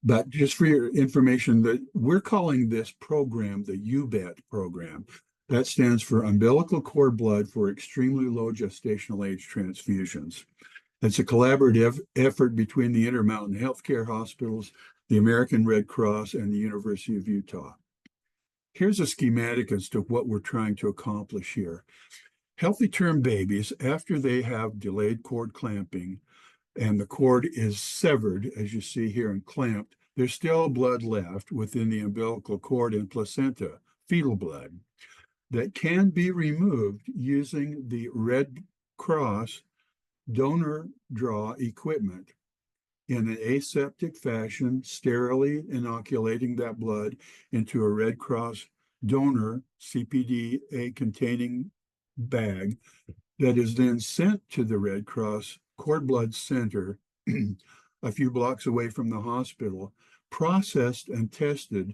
But just for your information, that we're calling this program the UBET program. That stands for umbilical cord blood for extremely low gestational age transfusions. It's a collaborative effort between the Intermountain healthcare hospitals, the American Red Cross, and the University of Utah. Here's a schematic as to what we're trying to accomplish here. Healthy term babies, after they have delayed cord clamping and the cord is severed, as you see here, and clamped, there's still blood left within the umbilical cord and placenta, fetal blood, that can be removed using the Red Cross donor draw equipment in an aseptic fashion, sterilely inoculating that blood into a Red Cross donor CPDA containing bag that is then sent to the Red Cross cord blood center a few blocks away from the hospital, processed and tested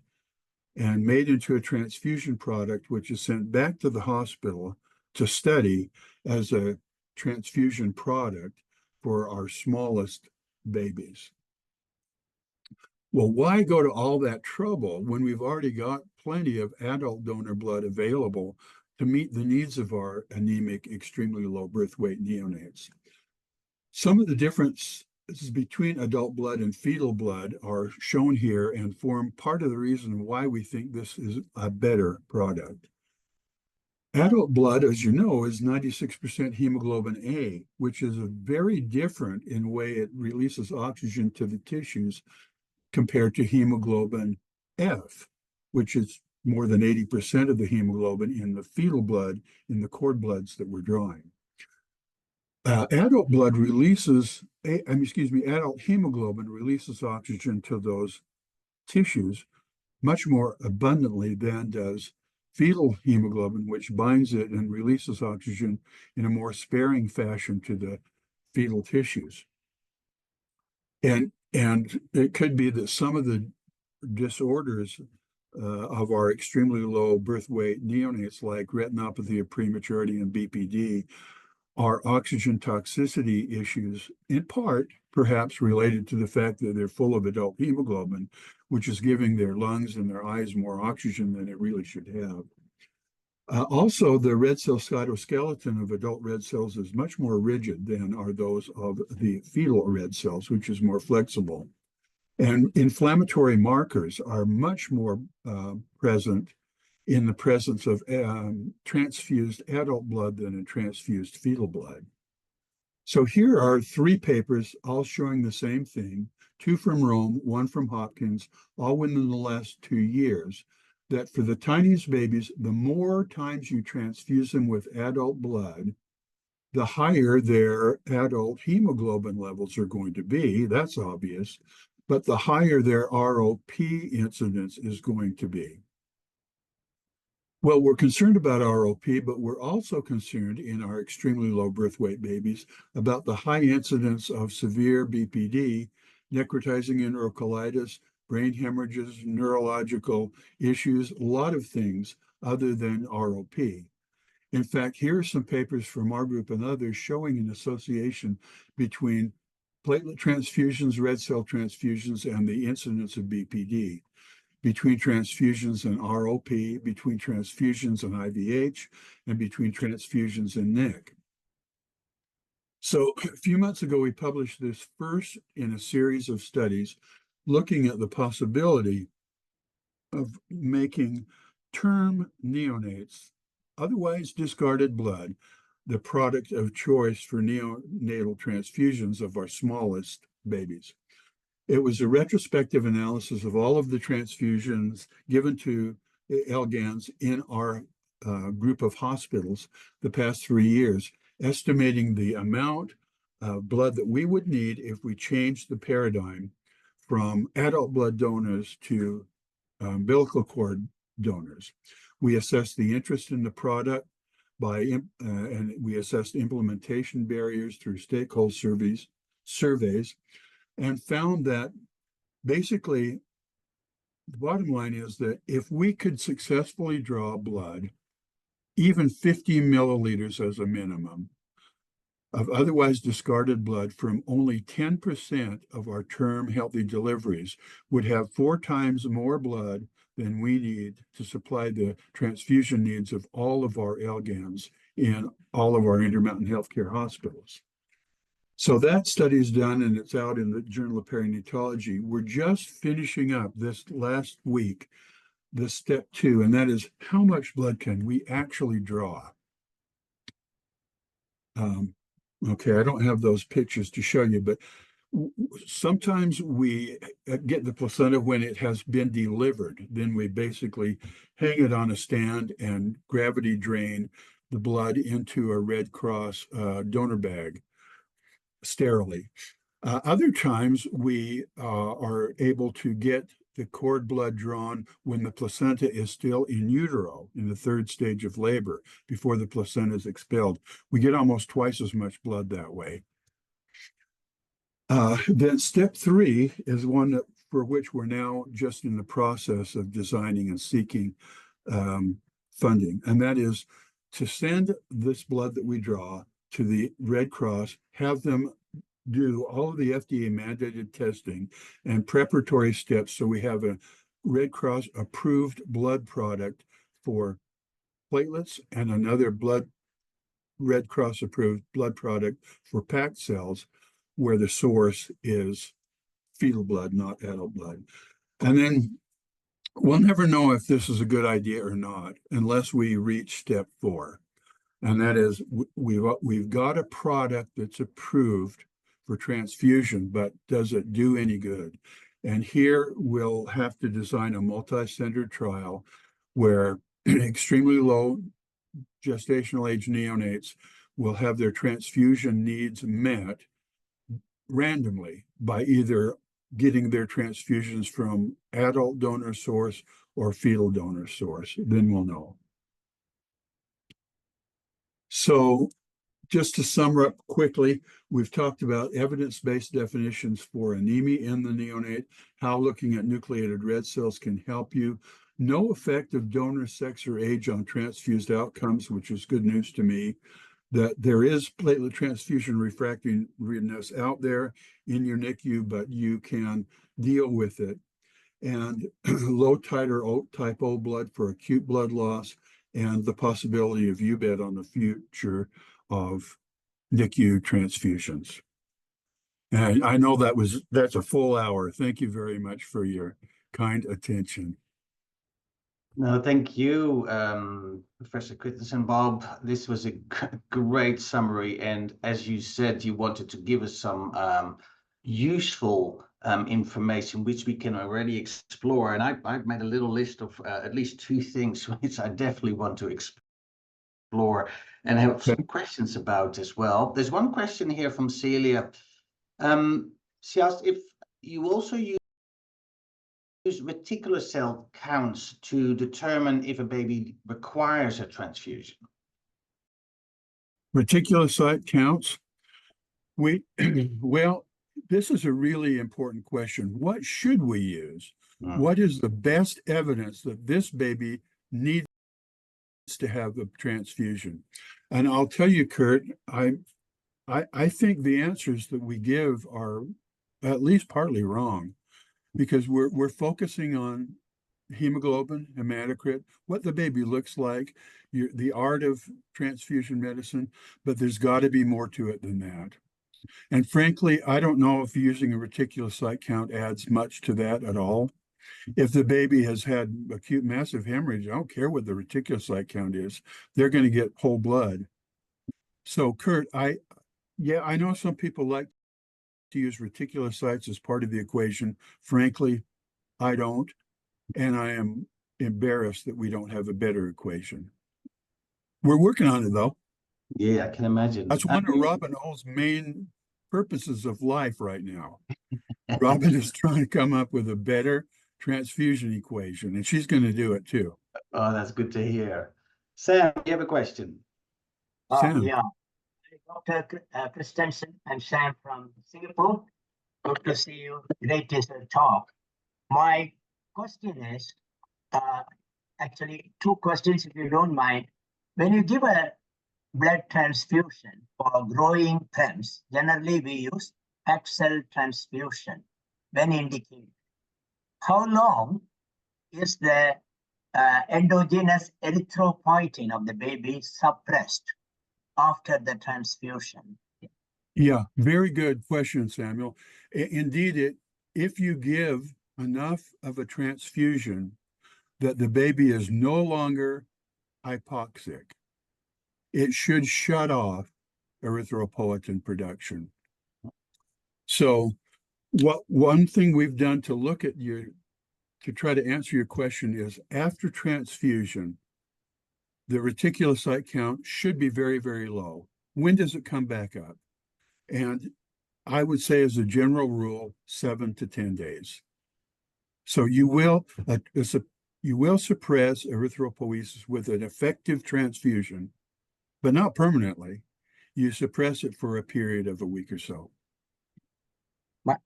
and made into a transfusion product, which is sent back to the hospital to study as a transfusion product for our smallest babies. Well, why go to all that trouble when we've already got plenty of adult donor blood available to meet the needs of our anemic, extremely low birth weight neonates? Some of the differences between adult blood and fetal blood are shown here and form part of the reason why we think this is a better product. Adult blood, as you know, is 96% hemoglobin A, which is very different in the way it releases oxygen to the tissues compared to hemoglobin F, which is more than 80% of the hemoglobin in the fetal blood in the cord bloods that we're drawing. Adult blood releases, adult hemoglobin releases oxygen to those tissues much more abundantly than does fetal hemoglobin, which binds it and releases oxygen in a more sparing fashion to the fetal tissues. And it could be that some of the disorders of our extremely low birth weight neonates, like retinopathy of prematurity and BPD, are oxygen toxicity issues, in part perhaps related to the fact that they're full of adult hemoglobin, which is giving their lungs and their eyes more oxygen than it really should have. Also, the red cell cytoskeleton of adult red cells is much more rigid than are those of the fetal red cells, which is more flexible. And inflammatory markers are much more present in the presence of transfused adult blood than in transfused fetal blood. So here are 3 papers, all showing the same thing, 2 from Rome, 1 from Hopkins, all within the last 2 years, that for the tiniest babies, the more times you transfuse them with adult blood, the higher their adult hemoglobin levels are going to be. That's obvious, but the higher their ROP incidence is going to be. Well, we're concerned about ROP, but we're also concerned in our extremely low birth weight babies about the high incidence of severe BPD, necrotizing enterocolitis, brain hemorrhages, neurological issues, a lot of things other than ROP. In fact, here are some papers from our group and others showing an association between platelet transfusions, red cell transfusions, and the incidence of BPD, between transfusions and ROP, between transfusions and IVH, and between transfusions and NIC. So a few months ago, we published this first in a series of studies looking at the possibility of making term neonates, otherwise discarded blood, the product of choice for neonatal transfusions of our smallest babies. It was a retrospective analysis of all of the transfusions given to LGANs in our group of hospitals the past 3 years, estimating the amount of blood that we would need if we changed the paradigm from adult blood donors to umbilical cord donors. We assessed the interest in the product. and we assessed implementation barriers through stakeholder surveys, and found that basically the bottom line is that if we could successfully draw blood, even 50 milliliters as a minimum, of otherwise discarded blood from only 10% of our term healthy deliveries would have 4 times more blood than we need to supply the transfusion needs of all of our LGAMs in all of our Intermountain healthcare hospitals. So that study is done and it's out in the Journal of Perinatology. We're just finishing up this last week, the step 2, and that is how much blood can we actually draw? Okay, I don't have those pictures to show you, but sometimes we get the placenta when it has been delivered. Then we basically hang it on a stand and gravity drain the blood into a Red Cross donor bag sterilely. Other times we are able to get the cord blood drawn when the placenta is still in utero in the 3rd stage of labor before the placenta is expelled. We get almost twice as much blood that way. Then step 3 is one for which we're now just in the process of designing and seeking funding, and that is to send this blood that we draw to the Red Cross, have them do all of the FDA mandated testing and preparatory steps so we have a Red Cross approved blood product for platelets and another Red Cross approved blood product for packed cells where the source is fetal blood, not adult blood. And then we'll never know if this is a good idea or not unless we reach step 4. And that is we've got a product that's approved for transfusion, but does it do any good? And here we'll have to design a multi-center trial where extremely low gestational age neonates will have their transfusion needs met randomly by either getting their transfusions from adult donor source or fetal donor source. Then we'll know. So just to sum up quickly, we've talked about evidence-based definitions for anemia in the neonate, how looking at nucleated red cells can help you, no effect of donor sex or age on transfused outcomes, which is good news to me, that there is platelet transfusion refractoriness out there in your NICU, but you can deal with it, and low titer type O blood for acute blood loss, and the possibility of UBET on the future of NICU transfusions. And I know that's a full hour. Thank you very much for your kind attention. No, thank you, Professor Christensen. Bob, this was a great summary. And as you said, you wanted to give us some useful information, which we can already explore. And I've made a little list of at least 2 things which I definitely want to explore and have some questions about as well. There's one question here from Celia. She asked if you also use reticular cell counts to determine if a baby requires a transfusion. Reticulocyte counts? Well, this is a really important question. What should we use? What is the best evidence that this baby needs to have a transfusion? And I'll tell you, Kurt, I think the answers that we give are at least partly wrong, because we're focusing on hemoglobin, hematocrit, what the baby looks like, the art of transfusion medicine, but there's got to be more to it than that. And frankly, I don't know if using a reticulocyte count adds much to that at all. If the baby has had acute massive hemorrhage, I don't care what the reticulocyte count is, they're going to get whole blood. So Kurt, I know some people like to use reticulocytes as part of the equation. Frankly, I don't, and I am embarrassed that we don't have a better equation. We're working on it, though. Yeah, I can imagine. That's one of Robin O's main purposes of life right now. Robin is trying to come up with a better transfusion equation, and she's going to do it too. Oh, that's good to hear. Sam, you have a question? Sam. Yeah, Dr. Christensen, I'm Sam from Singapore. Good to see you. Great to talk. My question is, actually two questions if you don't mind. When you give a blood transfusion for growing PREMs, generally we use fat cell transfusion when indicated. How long is the endogenous erythropoietin of the baby suppressed after the transfusion? Yeah, very good question, Samuel. Indeed, if you give enough of a transfusion that the baby is no longer hypoxic, it should shut off erythropoietin production. So one thing we've done to look at you, to try to answer your question is, after transfusion, the reticulocyte count should be very, very low. When does it come back up? And I would say, as a general rule, 7 to 10 days. So you will suppress erythropoiesis with an effective transfusion, but not permanently. You suppress it for a period of a week or so.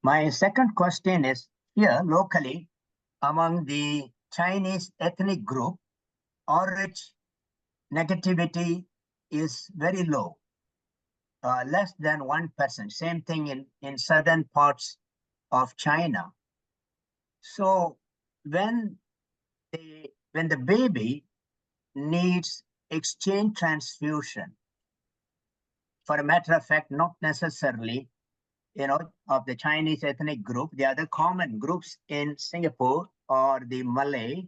My second question is, here locally, among the Chinese ethnic group, Rh negativity is very low, less than 1%. Same thing in southern parts of China. So when the baby needs exchange transfusion, for a matter of fact, not necessarily, of the Chinese ethnic group, the other common groups in Singapore are the Malay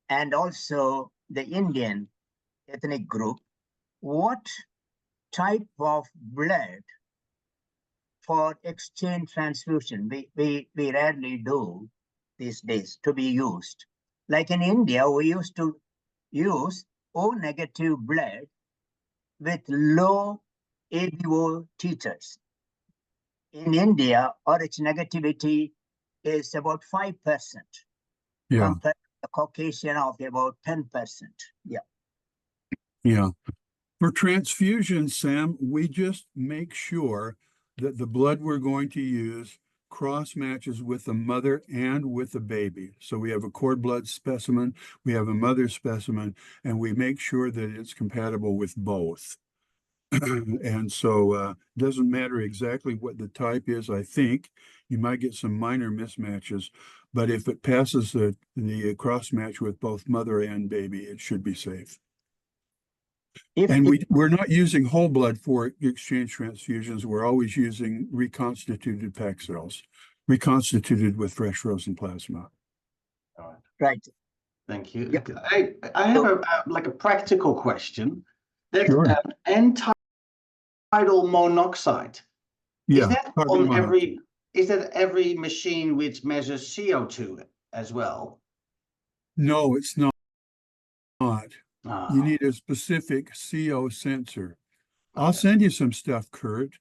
and also the Indian ethnic group. What type of blood for exchange transfusion we rarely do these days to be used? Like in India, we used to use O negative blood with low ABO titers. In India, Rh negativity is about 5%, compared to the Caucasian of about 10%. Yeah. For transfusion, Sam, we just make sure that the blood we're going to use cross matches with the mother and with the baby. So we have a cord blood specimen, we have a mother specimen, and we make sure that it's compatible with both. And so it doesn't matter exactly what the type is. I think you might get some minor mismatches, but if it passes the cross match with both mother and baby, it should be safe. And we're not using whole blood for exchange transfusions. We're always using reconstituted packed cells, reconstituted with fresh frozen plasma. Right. Thank you. Yep. I have a practical question. That Sure. N-tidal monoxide, Yeah, is that on every machine which measures CO2 as well? No, it's not. Ah. You need a specific CO sensor. I'll send you some stuff, Kurt.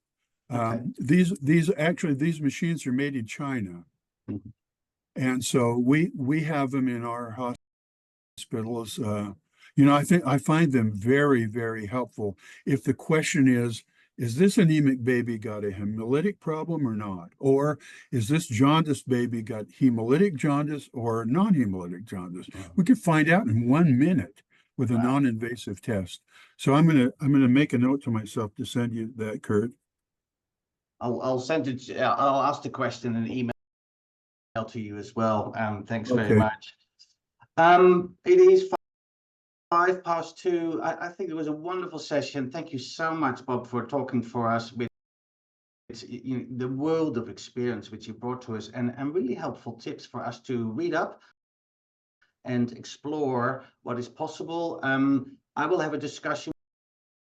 Okay. These machines are made in China. Mhm. And so we have them in our hospitals. I find them very, very helpful. If the question is this anemic baby got a hemolytic problem or not? Or is this jaundiced baby got hemolytic jaundice or non-hemolytic jaundice? We can find out in 1 minute with a non-invasive test. So I'm gonna make a note to myself to send you that, Kurt. I'll send it. I'll ask the question in an email to you as well. Thanks very much. It is 2:05. I think it was a wonderful session. Thank you so much, Bob, for talking for us with the world of experience which you brought to us, and really helpful tips for us to read up and explore what is possible. I will have a discussion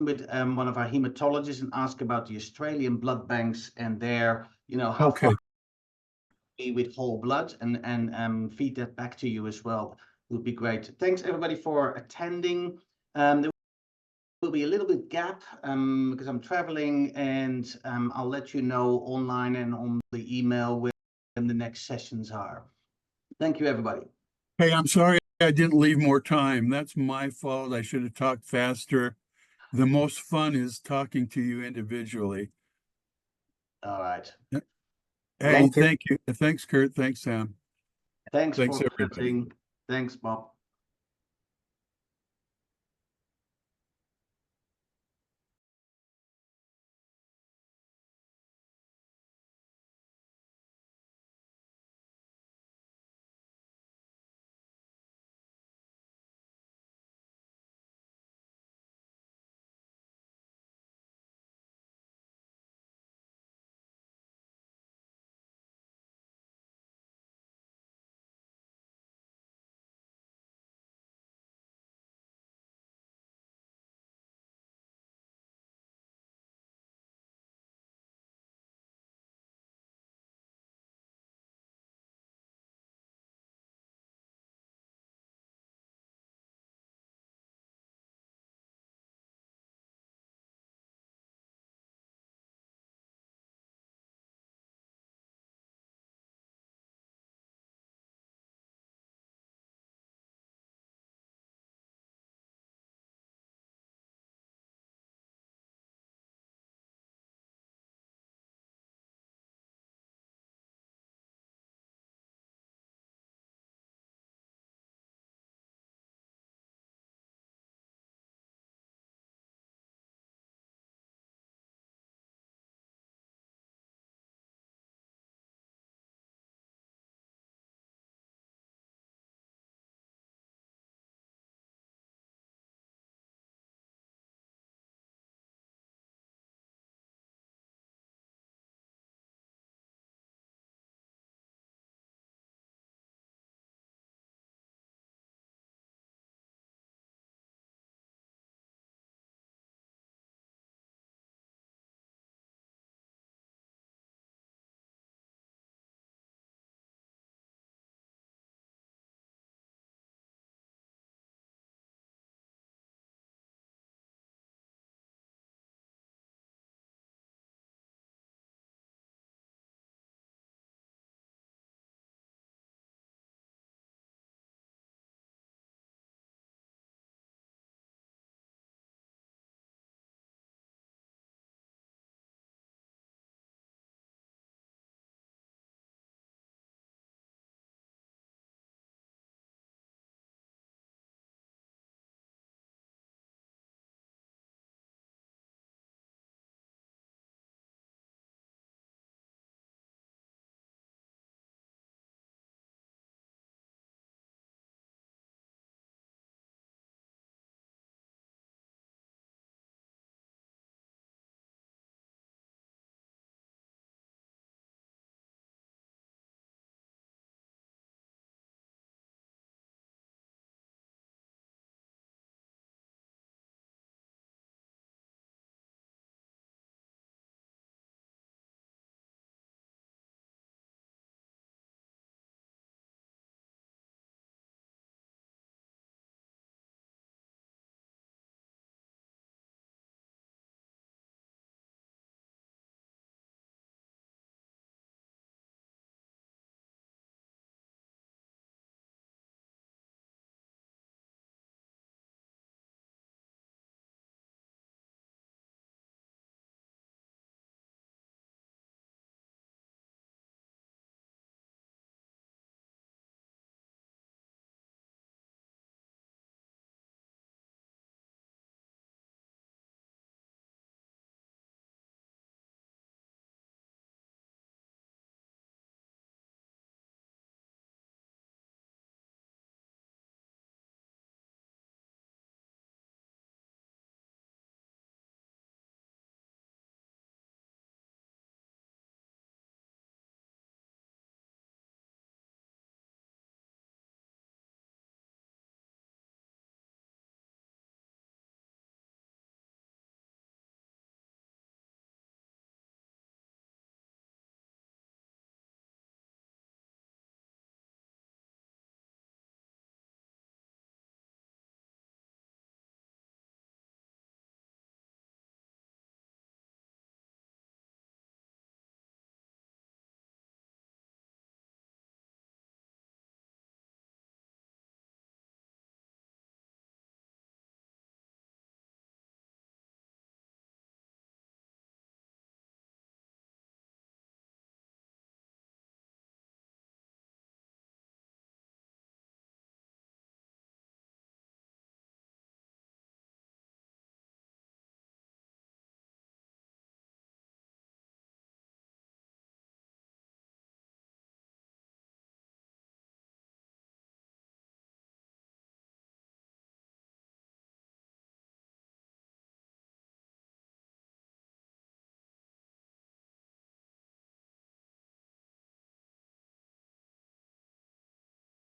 with one of our hematologists and ask about the Australian blood banks and their, how far with whole blood, and feed that back to you as well. Would be great. Thanks everybody for attending. There will be a little bit gap because I'm traveling, and I'll let you know online and on the email when the next sessions are. Thank you, everybody. Hey, I'm sorry I didn't leave more time. That's my fault. I should have talked faster. The most fun is talking to you individually. All right. Hey, Thank you. thank you. Thanks, Kurt. Thanks, Sam. Thanks Thanks, for everybody. presenting. Thanks, Bob.